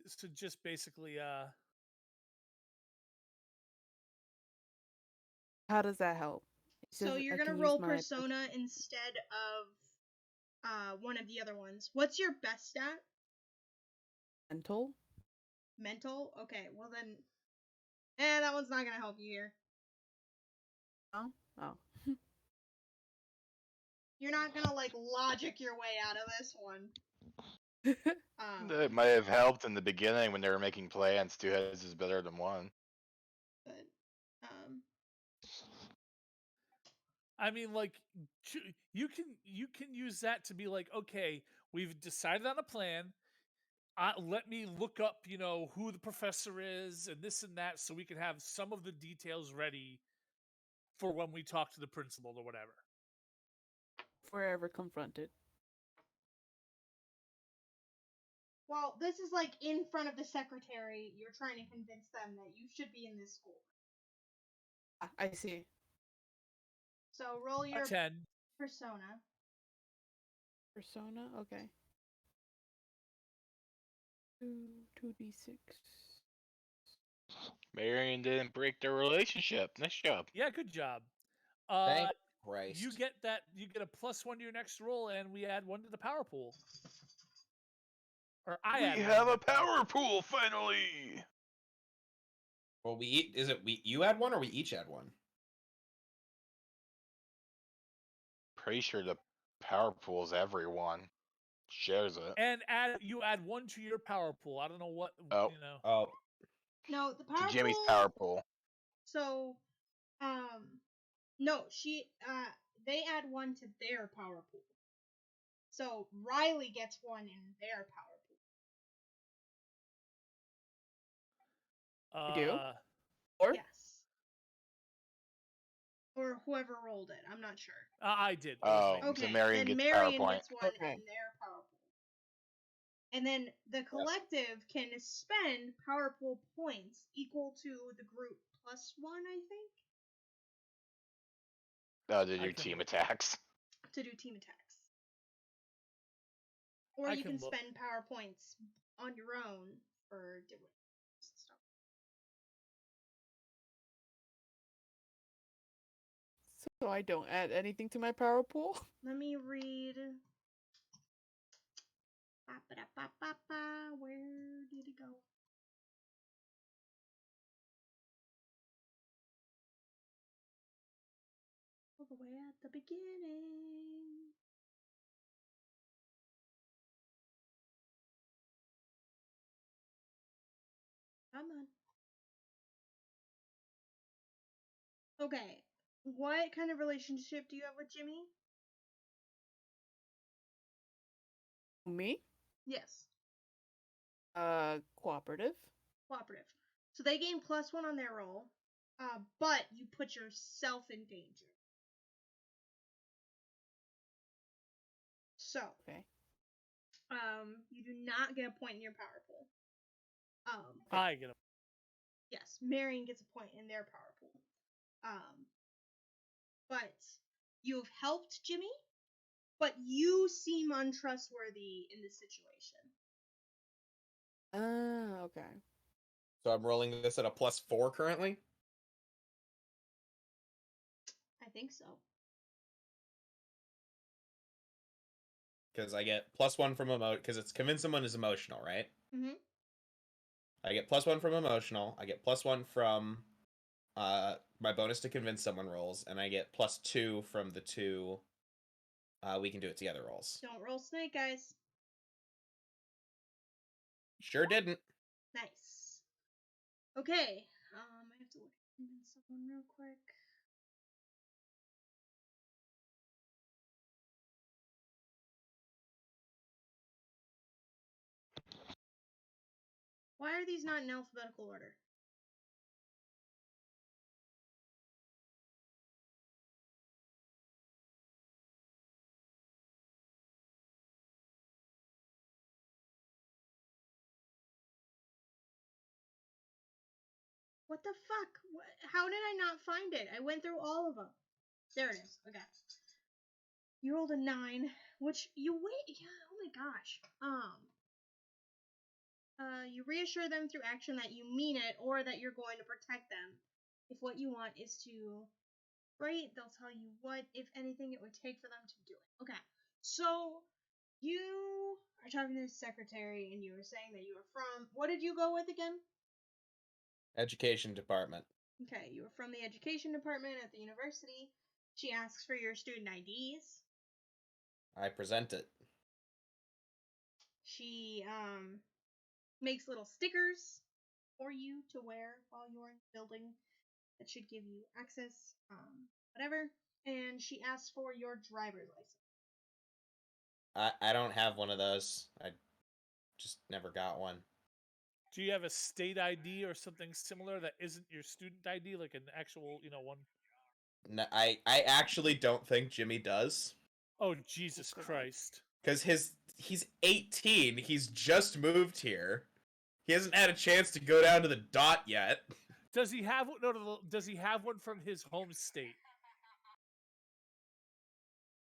So just basically, How does that help? It's So just you're I gonna can use roll my persona instead of one of the other ones. What's your best stat? mental. Mental? Okay, well then that one's not gonna help you here. Oh, oh. You're not gonna like logic your way out of this one. That might have helped in the beginning when they were making plans. Two heads is better than one. But I mean, like, you can use that to be like, okay, we've decided on a plan. Let me look up, who the professor is and this and that, so we can have some of the details ready for when we talk to the principal or whatever. If we're ever confronted. well, this is like in front of the secretary. You're trying to convince them that you should be in this school. I see. So roll your 10. persona. Persona? Okay. 2d6. Marion didn't break their relationship. Nice job. Yeah, good job. Thank Christ. You get a +1 to your next roll, and we add 1 to the power pool. Or We add 1 have to a the power power pool finally. Well, you add one or we each add one? Pretty sure the power pool's everyone shares it. And you add 1 to your power pool. I don't know what Oh. Oh, No, the To power Jimmy's pool. power pool. So, no, they add 1 to their power pool. So Riley gets 1 in their power pool. pool. You do? Or? Yes. Or whoever rolled it. I'm not sure. I did. Oh, It was so Okay, Marion then gets Marion PowerPoint. gets 1 Okay. in their power pool. And then the collective can spend power pool points equal to the group +1, I think, Oh, to I do can team look. attacks. to do team attacks. Or I you can can look. spend power points on your own for different stuff. So I don't add anything to my power pool? Let me read. Ba-ba-da-ba-ba-ba. Where did it go? All the way at the beginning. Come on. Okay. What kind of relationship do you have with Jimmy? Me? Yes. Cooperative. Cooperative. So they gain +1 on their roll, but you put yourself in danger. So, Okay. you do not get a point in your power pool. I get a Yes, Marion gets a point in their power pool. But you've helped Jimmy, but you seem untrustworthy in this situation. Okay. so I'm rolling this at a +4 currently? I think so. Because I get +1 from because it's convince someone is emotional, right? Mm-hmm. I get +1 from emotional. I get +1 from my bonus to convince someone rolls, and I get +2 from the 2 we can do it together rolls. Don't roll snake eyes. Sure didn't. Nice. Okay. I have to look at convince someone real quick. Why are these not in alphabetical order? What the fuck? How did I not find it? I went through all of them. There it is. Okay. You rolled a 9, which you wait. Yeah. Oh my gosh. You reassure them through action that you mean it or that you're going to protect them. If what you want is to write, they'll tell you what, if anything, it would take for them to do it. Okay. So you are talking to the secretary, and you were saying that you were from. What did you go with again? Education department. Okay, you were from the education department at the university. She asks for your student IDs. I present it. She makes little stickers for you to wear while you're in the building that should give you access, whatever. And she asks for your driver's license. I don't have one of those. I just never got one. Do you have a state ID or something similar that isn't your student ID, like an actual, one? No, I actually don't think Jimmy does. Oh, Jesus Christ. Because he's 18. He's just moved here. He hasn't had a chance to go down to the dot yet. Does he have Does he have one from his home state?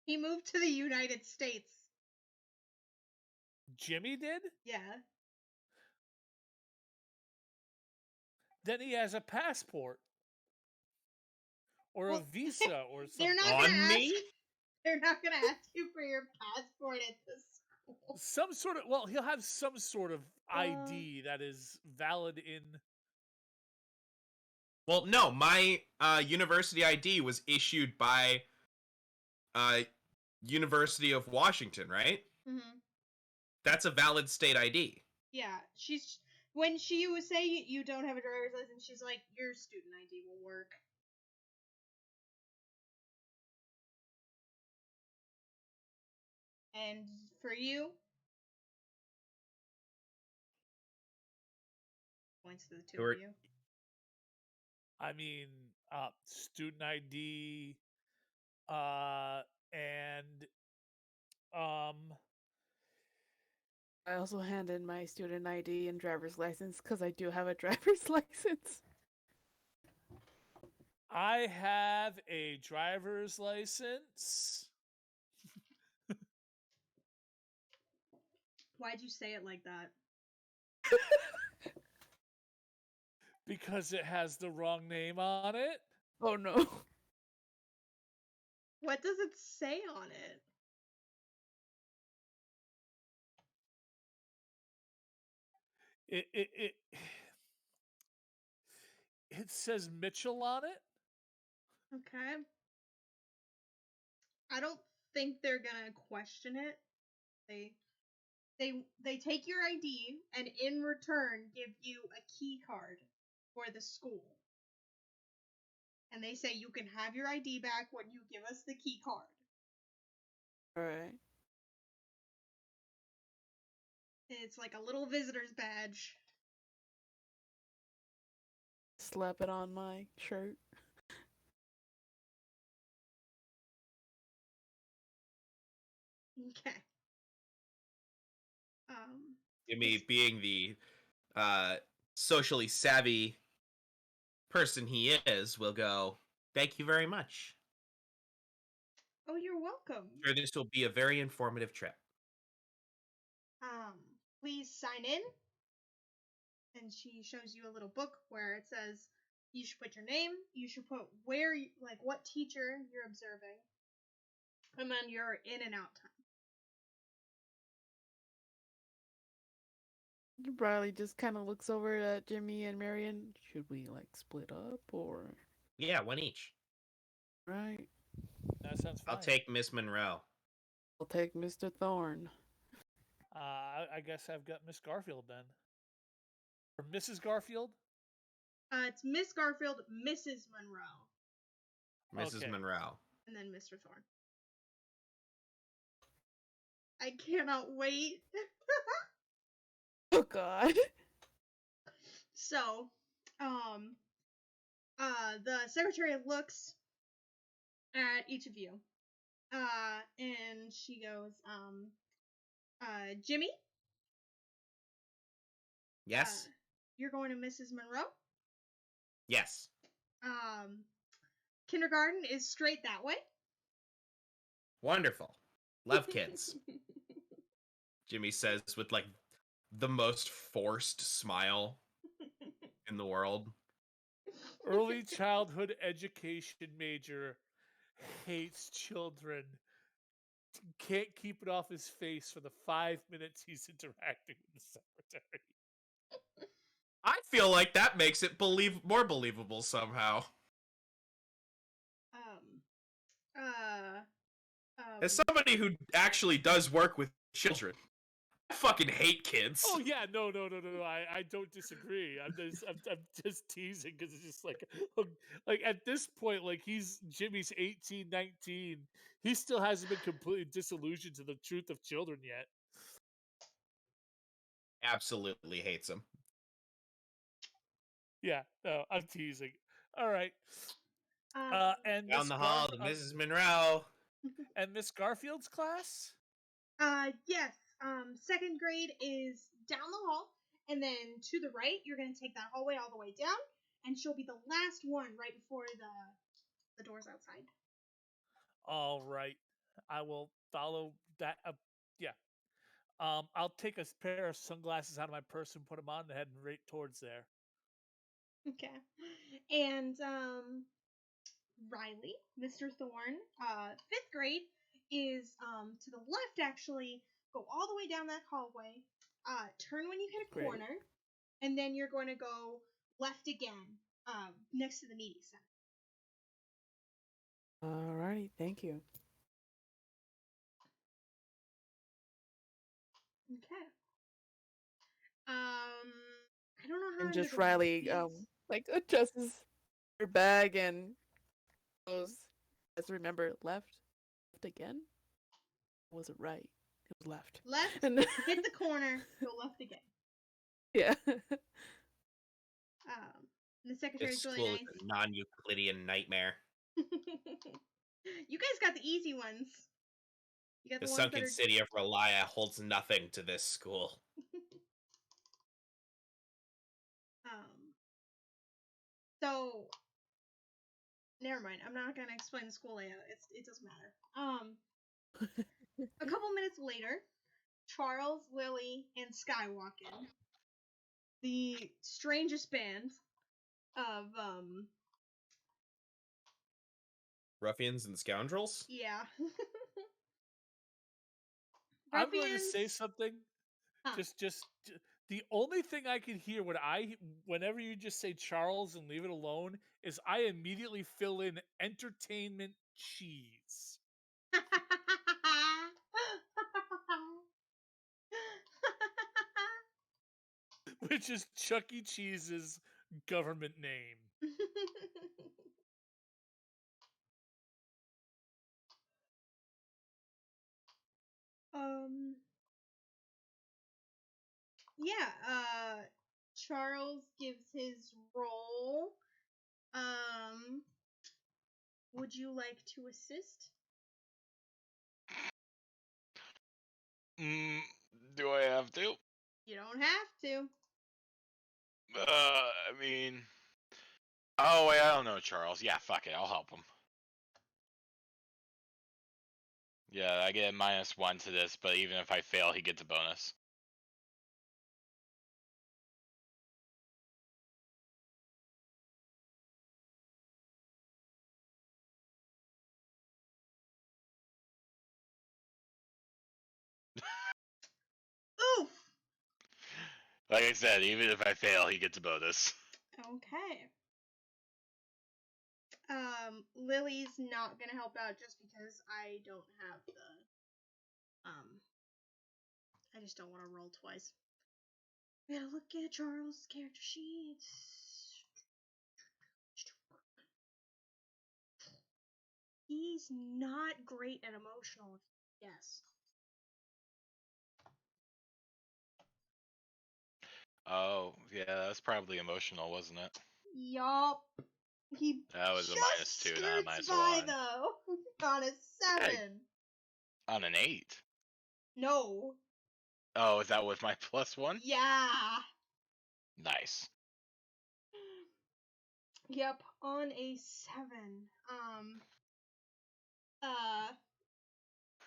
He moved to the United States. Jimmy did? Yeah. Then he has a passport or a visa or something. They're not On gonna me? They're not gonna ask you for your passport at the school. Some sort of he'll have some sort of ID that is valid in. Well, no, my university ID was issued by University of Washington, right? Mm-hmm. That's a valid state ID. Yeah, when she was saying you don't have a driver's license, she's like, your student ID will work. And for you, points to the two of you. I mean, student ID, and I also hand in my student ID and driver's license because I do have a driver's license. I have a driver's license. Why'd you say it like that? Because it has the wrong name on it. Oh no. What does it say on it? It says Mitchell on it. Okay. I don't think they're gonna question it. They take your ID and in return give you a key card for the school. And they say you can have your ID back when you give us the key card. Alright. It's like a little visitor's badge. Slap it on my shirt. Okay. Jimmy, being the socially savvy person he is, will go, thank you very much. Oh, you're welcome. I'm sure this will be a very informative trip. Please sign in. And she shows you a little book where it says you should put your name, you should put what teacher you're observing, and then your in and out time. Riley just kind of looks over at Jimmy and Marion. Should we split up or? Yeah, one each. Right. That sounds fine. I'll take Miss Monroe. I'll take Mr. Thorne. I guess I've got Miss Garfield then. Or Mrs. Garfield? It's Miss Garfield, Mrs. Monroe. Mrs. Okay. Monroe. And then Mr. Thorne. I cannot wait. Oh god. So, the secretary looks at each of you. And she goes, Jimmy? Yes? You're going to Mrs. Monroe? Yes. Kindergarten is straight that way. Wonderful. Love kids. Jimmy says with like the most forced smile in the world. Early childhood education major, hates children, can't keep it off his face for the 5 minutes he's interacting with the secretary. I feel like that makes it more believable somehow. As somebody who actually does work with children, I fucking hate kids. Oh yeah, no. I don't disagree. I'm just teasing because it's just like at this point, like Jimmy's 18, 19. He still hasn't been completely disillusioned to the truth of children yet. Absolutely hates him. Yeah, no, I'm teasing. All right. And Down the hall to Mrs. Monroe. And Miss Garfield's class? Yes. Second grade is down the hall, and then to the right, you're gonna take that hallway all the way down, and she'll be the last one right before the doors outside. All right. I will follow that. Yeah. I'll take a pair of sunglasses out of my purse and put them on and head right towards there. Okay. And Riley, Mr. Thorne, fifth grade is to the left actually. Go all the way down that hallway. Turn when you hit a corner, and then you're going to go left again, next to the meeting center. Alrighty, thank you. Okay. I don't know how. And I'm just gonna Riley, like adjusts her bag and goes. Let's remember, left again. Or was it right? It was left. Left. And hit the corner. Go left again. Yeah. The secretary's This really school nice. is a non-Euclidean nightmare. You guys got the easy ones. You got The ones sunken that are... city of Relia holds nothing to this school. So, never mind. I'm not gonna explain the school layout. It doesn't matter. A couple minutes later, Charles, Lily, and Skye walk in. The strangest band of Ruffians and scoundrels? yeah. I'm going to say something. Just the only thing I can hear whenever you just say Charles and leave it alone is I immediately fill in entertainment cheese. Which is Chuck E. Cheese's government name. Yeah, Charles gives his roll. Would you like to assist? Do I have to? You don't have to. I mean... Oh, wait, I don't know, Charles. Yeah, fuck it, I'll help him. Yeah, I get a -1 to this, but even if I fail, he gets a bonus. Oof! Like I said, even if I fail, he gets a bonus. Okay. Lily's not gonna help out just because I don't have the, I just don't want to roll twice. We gotta look at Charles' character sheet. He's not great at emotional. Yes. Oh, yeah, that's probably emotional, wasn't it? Yup. He That was a just -2, not a skirts by -1. though. On a 7. Hey. On an 8? No. Oh, is that with my +1? Yeah. Nice. Yep, on a 7.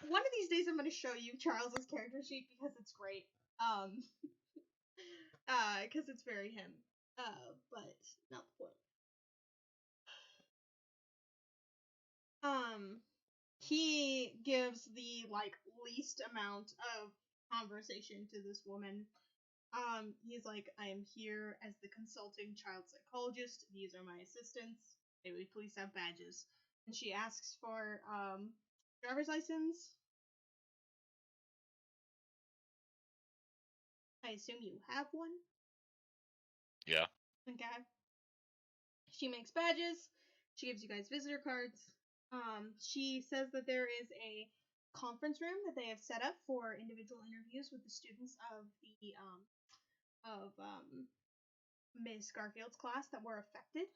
One of these days I'm going to show you Charles's character sheet because it's great. Because it's very him. But not the point. He gives the least amount of conversation to this woman. He's like, I am here as the consulting child psychologist. These are my assistants. May we please have badges? And she asks for driver's license. I assume you have one. Yeah. Okay. She makes badges. She gives you guys visitor cards. She says that there is a conference room that they have set up for individual interviews with the students of the Ms. Garfield's class that were affected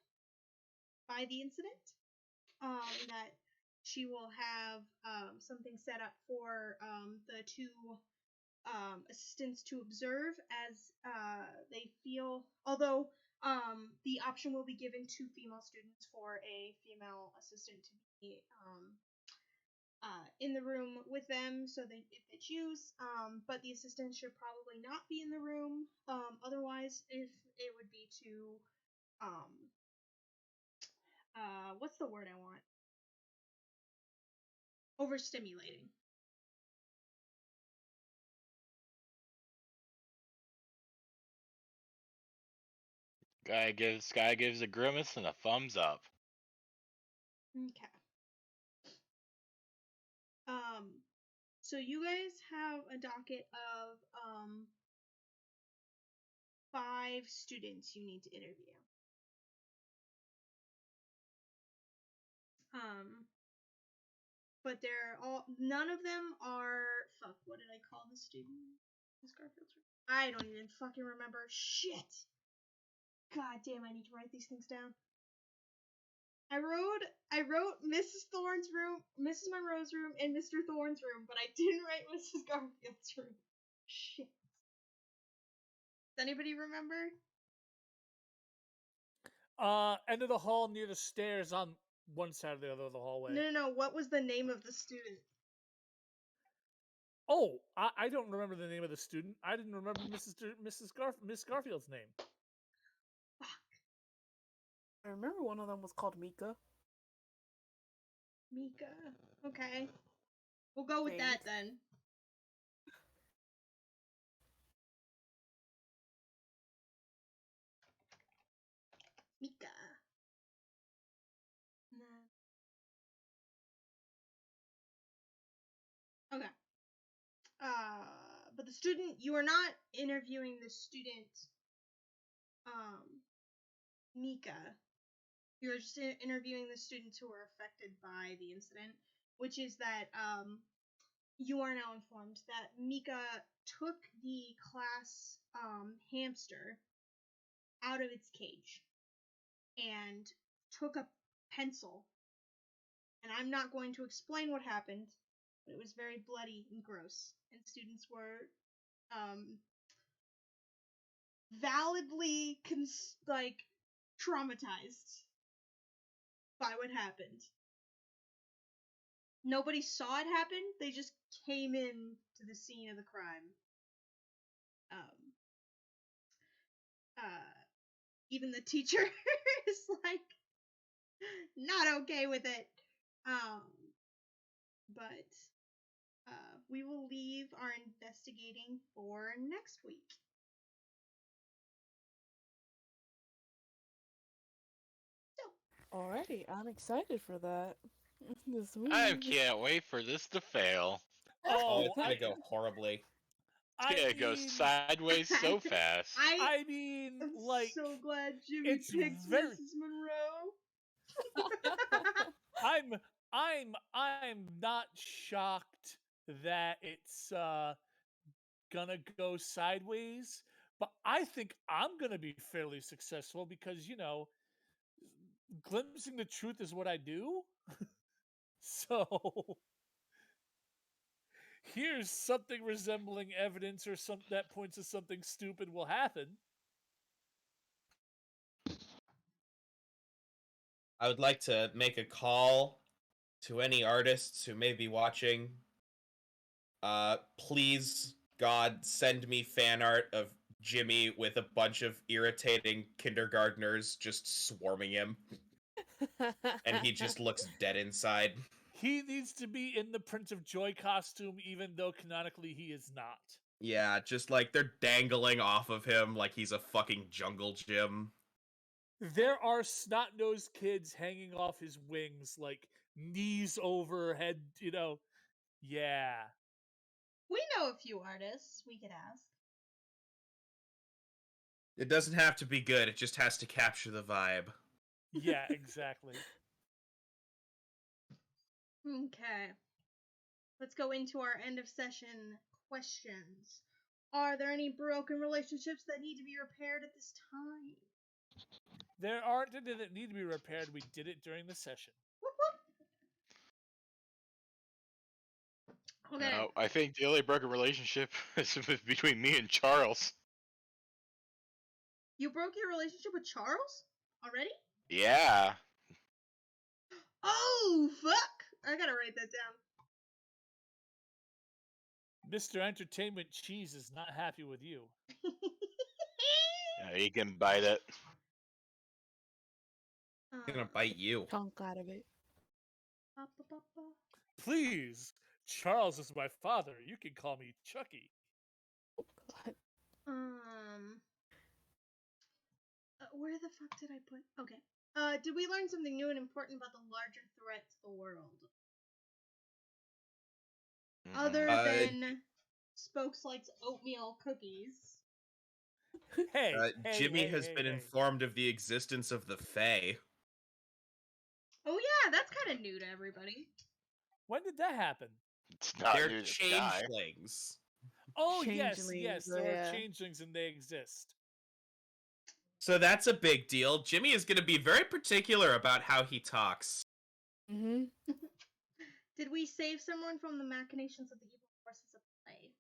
by the incident. That she will have something set up for the two assistants to observe as they feel, although the option will be given to female students for a female assistant to be in the room with them, so if they choose, but the assistant should probably not be in the room. Otherwise, if it would be too what's the word I want? Overstimulating. Skye gives a grimace and a thumbs up. Okay. So you guys have a docket of 5 students you need to interview. But none of them are, what did I call the student? I don't even fucking remember. Shit! God damn, I need to write these things down. I wrote Mrs. Thorne's room, Mrs. Monroe's room, and Mr. Thorne's room, but I didn't write Mrs. Garfield's room. Shit. Does anybody remember? End of the hall near the stairs on one side or the other of the hallway. No. What was the name of the student? Oh, I don't remember the name of the student. I didn't remember Miss Garfield's name. Fuck. I remember one of them was called Mika. Mika. Okay. We'll go with that then. Mika. Okay. But the student, you are not interviewing the student, Mika. You're just interviewing the students who were affected by the incident, which is that, you are now informed that Mika took the class, hamster out of its cage and took a pencil. And I'm not going to explain what happened, but it was very bloody and gross, and students were validly traumatized by what happened. Nobody saw it happen, they just came in to the scene of the crime. Even the teacher is not okay with it. But we will leave our investigating for next week. Alrighty, I'm excited for that. I can't wait for this to fail. Oh, it's gonna go horribly. It's gonna go sideways so fast. I mean, I'm so glad Jimmy picked Mrs. Monroe. I'm not shocked that it's gonna go sideways, but I think I'm gonna be fairly successful because glimpsing the truth is what I do. So here's something resembling evidence or something that points to something stupid will happen. I would like to make a call to any artists who may be watching. Please, God, send me fan art of Jimmy with a bunch of irritating kindergartners just swarming him, and he just looks dead inside. He needs to be in the Prince of Joy costume, even though canonically he is not. Yeah, just like they're dangling off of him like he's a fucking jungle gym. There are snot-nosed kids hanging off his wings, like knees over head, Yeah. We know a few artists we could ask. It doesn't have to be good, it just has to capture the vibe. Yeah, exactly. Okay. Let's go into our end of session questions. Are there any broken relationships that need to be repaired at this time? There aren't any that need to be repaired. We did it during the session. Whoop, whoop. Okay. No, I think the only broken relationship is between me and Charles. You broke your relationship with Charles? Already? Yeah. Oh, fuck! I gotta write that down. Mr. Entertainment Cheese is not happy with you. Yeah, he can bite it. He's gonna bite you. Chunk out of it. Please, Charles is my father. You can call me Chucky. Oh, God. Where the fuck did I put? Okay. Did we learn something new and important about the larger threat to the world? Other than Spokes likes oatmeal cookies. Hey, Jimmy has been informed of the existence of the Fae. Oh yeah, that's kind of new to everybody. When did that happen? It's not They're new to Skye. changelings. Oh, yes, Changelings, there yeah. are changelings and they exist. So that's a big deal. Jimmy is going to be very particular about how he talks. Mm-hmm. Did we save someone from the machinations of the evil forces of play?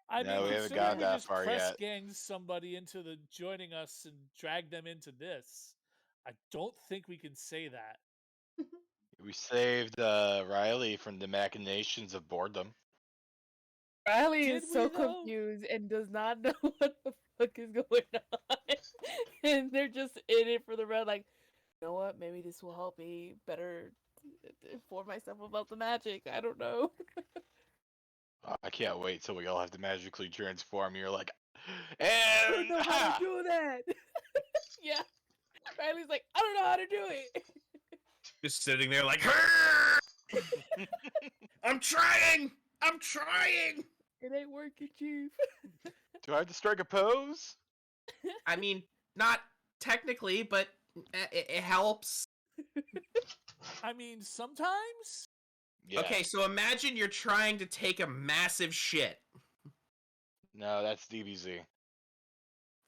I No, mean, we haven't considering gotten we that just far press yet. ganged somebody into the joining us and drag them into this, I don't think we can say that. We saved Riley from the machinations of boredom. Riley Did is so we, though? confused and does not know what the fuck is going on. And they're just in it for the ride, like, you know what? Maybe this will help me better inform myself about the magic. I don't know. I can't wait till we all have to magically transform. You're like, I don't and know how to do that. Yeah. Riley's like, I don't know how to do it. Just sitting there like, I'm trying! I'm trying! It ain't working, Chief. Do I have to strike a pose? I mean, not technically, but it helps. I mean, sometimes? Yeah. Okay, so imagine you're trying to take a massive shit. No, that's DBZ.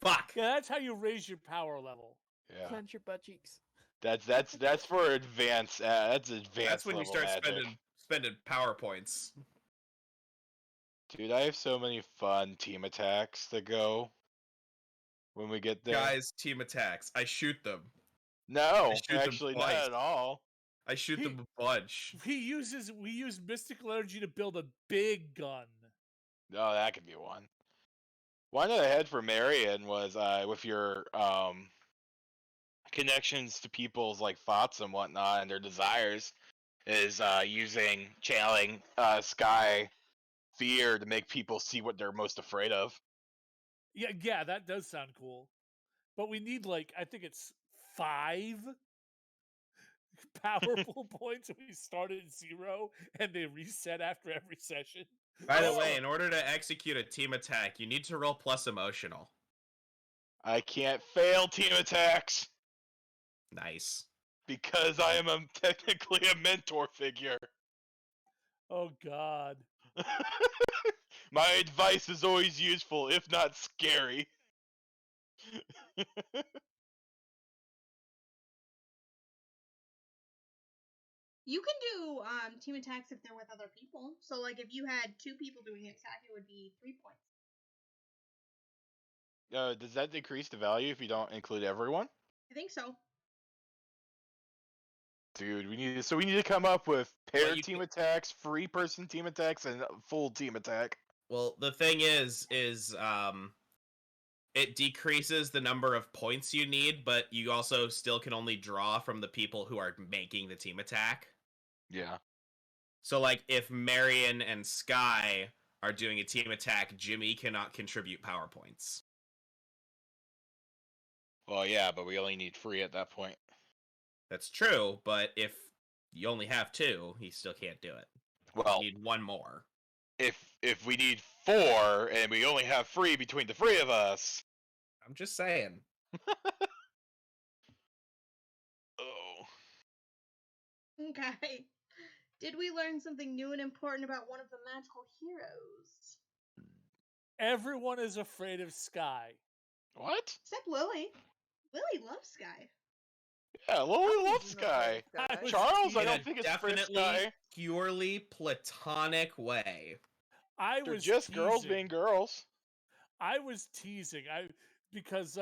Fuck. Yeah, that's how you raise your power level. Yeah. Clench your butt cheeks. That's for advanced. That's advanced. That's when you level start magic. spending PowerPoints. Dude, I have so many fun team attacks that go when we get there. Guys, team attacks. I shoot them. No, I shoot them actually not twice. at all. I shoot them a bunch. We use mystical energy to build a big gun. Oh, that could be one. One that I had for Marion was with your connections to people's like thoughts and whatnot and their desires is channeling Skye fear to make people see what they're most afraid of. Yeah, that does sound cool. But we need I think it's 5 powerful points. We start at 0 and they reset after every session. By the way, in order to execute a team attack, you need to roll plus emotional. I can't fail team attacks Nice. because I am technically a mentor figure. Oh God. My advice is always useful, if not scary. You can do team attacks if they're with other people. So like if you had 2 people doing an attack, it would be 3 points. Does that decrease the value if you don't include everyone? I think so. Dude, we need to come up with pair you team can- attacks, free person team attacks, and full team attack. Well, the thing is it decreases the number of points you need, but you also still can only draw from the people who are making the team attack. Yeah. So, like, if Marion and Skye are doing a team attack, Jimmy cannot contribute power points. Well, yeah, but we only need free at that point. That's true, but if you only have 2, he still can't do it. Well, You need 1 more. if we need 4 and we only have free between the 3 of us. I'm just saying. Oh. Okay. Did we learn something new and important about one of the magical heroes? Everyone is afraid of Skye. What? Except Lily. Lily loves Skye. Yeah, Lily loves Skye. I was Charles, I teasing. don't think it's afraid of Definitely Skye. purely platonic way. I They're was just girls teasing. being girls. I was teasing. Because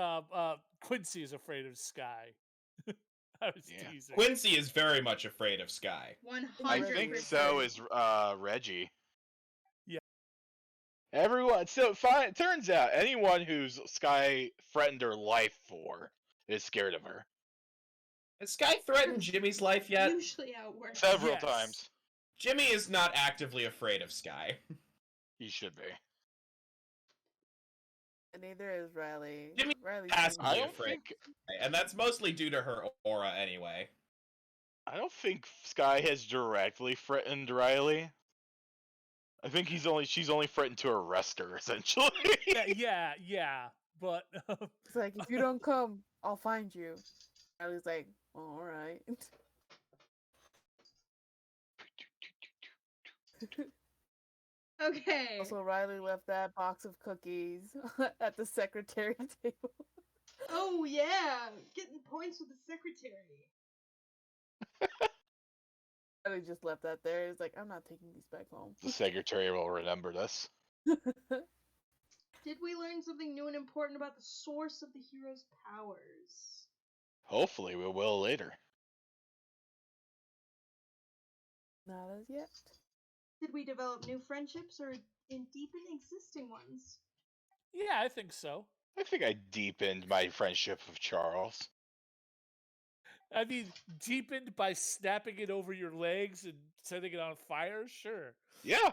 Quincy is afraid of Skye. I was Yeah. teasing. Quincy is very much afraid of Skye. 100%. I think so is Reggie. Yeah. Everyone. So it turns out anyone who's Skye threatened her life for is scared of her. Has Skye threatened Jimmy's life yet? Usually how it works. Several Yes. times. Jimmy is not actively afraid of Skye. He should be. And neither is Riley. Jimmy Riley's has being I Really don't afraid. think. And that's mostly due to her aura anyway. I don't think Skye has directly threatened Riley. I think she's only threatened to arrest her essentially. yeah. But It's like, if you don't come, I'll find you. Riley's like, all right. Okay. Also, Riley left that box of cookies at the secretary table. Oh yeah, getting points with the secretary. Riley just left that there. He's like, I'm not taking these back home. The secretary will remember this. Did we learn something new and important about the source of the hero's powers? Hopefully, we will later. Not as yet. Did we develop new friendships or deepen existing ones? yeah, I think so. I think I deepened my friendship with Charles. I mean, deepened by snapping it over your legs and setting it on fire. Sure. Yeah.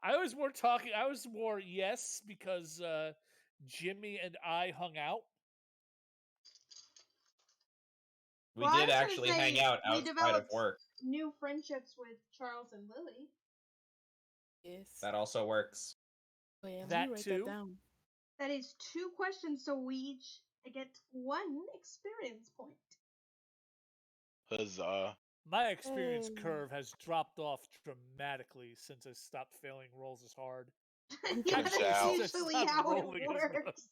I was more yes because Jimmy and I hung out. We Well, I did was gonna actually say hang out we outside of developed work. New friendships with Charles and Lily. Yes. That also works. Oh, yeah, let that me write too. that down. That is 2 questions, so we each get 1 experience point. Huzzah. My experience Hey. curve has dropped off dramatically since I stopped failing rolls as hard. Yeah, Turns that's out. usually Stop how rolling it as much. works.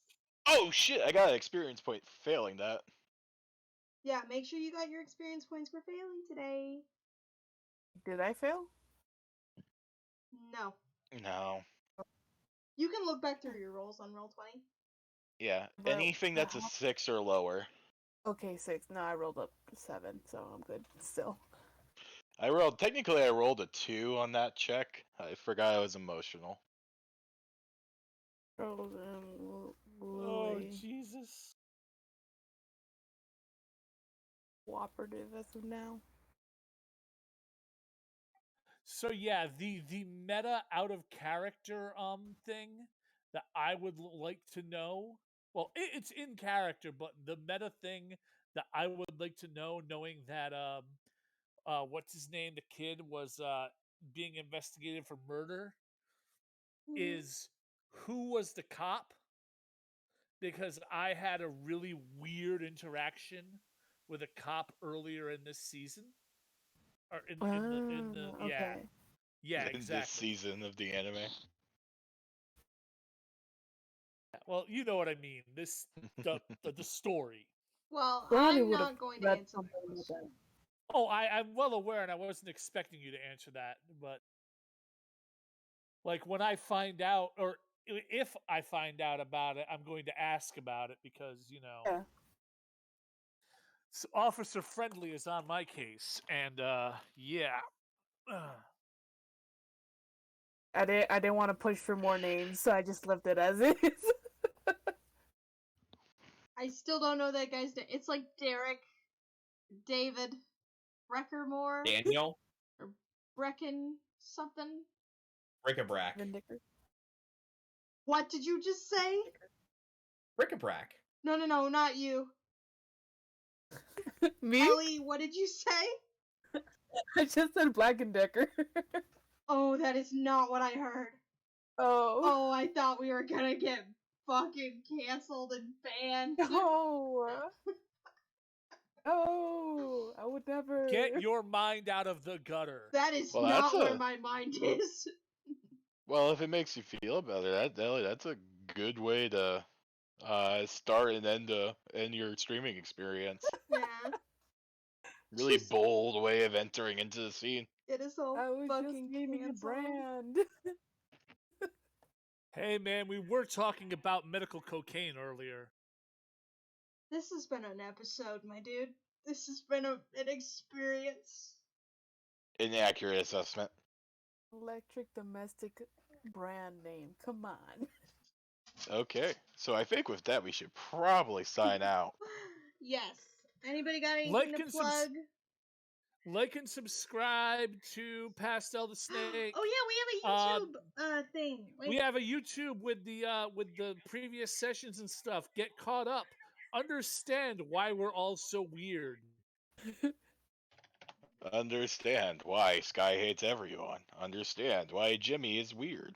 Oh shit! I got an experience point for failing that. Yeah, make sure you got your experience points for failing today. Did I fail? No. No. You can look back through your rolls on Roll20. Yeah. Well, Anything that's a 6 or lower. Okay, 6. No, I rolled up 7, so I'm good still. I rolled a 2 on that check. I forgot I was emotional. Frozen Oh Lily. Jesus! Cooperative as of now. So yeah, the meta out of character thing that I would like to know. Well, it's in character, but the meta thing that I would like to know, knowing that what's his name, the kid was being investigated for murder, is who was the cop? Because I had a really weird interaction with a cop earlier in this season. Or in the okay. yeah, In exactly. this season of the anime. Well, you know what I mean. This the story. Well, Ronnie I'm would've not going to read answer that something like question. that. Oh, I'm well aware, and I wasn't expecting you to answer that. But like when I find out, or if I find out about it, I'm going to ask about it because Yeah. So Officer Friendly is on my case, and yeah. I didn't want to push for more names, so I just left it as is. I still don't know that guy's name. It's like Derek, David, Breckermore, Daniel or Brecken something. Brick-a-brack. Vindicker. What did you just say? Brick-a-brack. No, not you. Me? Ellie, what did you say? I just said Black and Decker. Oh, that is not what I heard. Oh. Oh, I thought we were gonna get fucking canceled and banned. No. Oh, I would never. Get your mind out of the gutter. That is Well, not that's where a- my mind is. Well, if it makes you feel better, that's a good way to start and end your streaming experience. Yeah, Really Just- bold way of entering into the scene. it is all I was just fucking naming a canceled. brand. Hey man, we were talking about medical cocaine earlier. This has been an episode, my dude. This has been an experience. Inaccurate assessment. Electric domestic brand name. Come on. Okay, so I think with that we should probably sign out. Yes. Anybody got anything Like to and plug? Like and subscribe to Pastel the Snake. Oh yeah, we have a YouTube thing. Wait. We have a YouTube with the previous sessions and stuff. Get caught up. Understand why we're all so weird. Understand why Skye hates everyone. Understand why Jimmy is weird.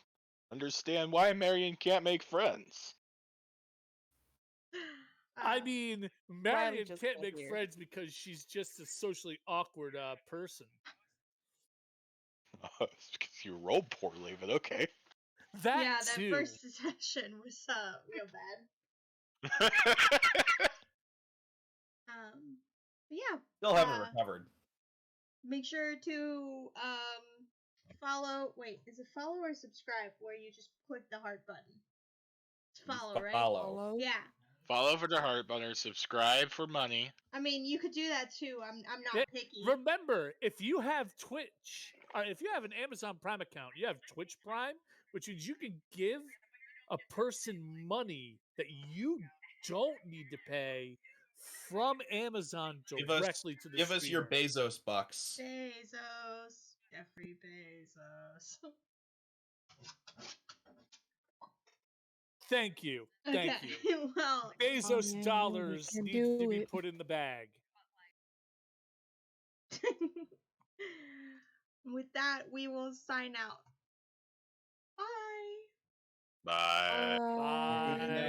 Understand why Marion can't make friends. I mean, Marion just can't got make here. friends because she's just a socially awkward person. It's because you roll poorly, but okay. That yeah, that too. first session was real bad. Yeah. Still haven't recovered. Make sure to follow. Wait, is it follow or subscribe? Where you just click the heart button. It's follow, right? Follow. Yeah. Follow for the heart button, subscribe for money. I mean, you could do that too. I'm not Yeah, picky. Remember, if you have Twitch, or if you have an Amazon Prime account, you have Twitch Prime, which means you can give a person money that you don't need to pay from Amazon directly to the Give us your streamer. Bezos bucks. Bezos. Jeffrey Bezos. Thank you. Thank you. Well, Bezos yeah, we dollars can need do to be it. put in the bag. with that, we will sign out. Bye. Bye. Bye.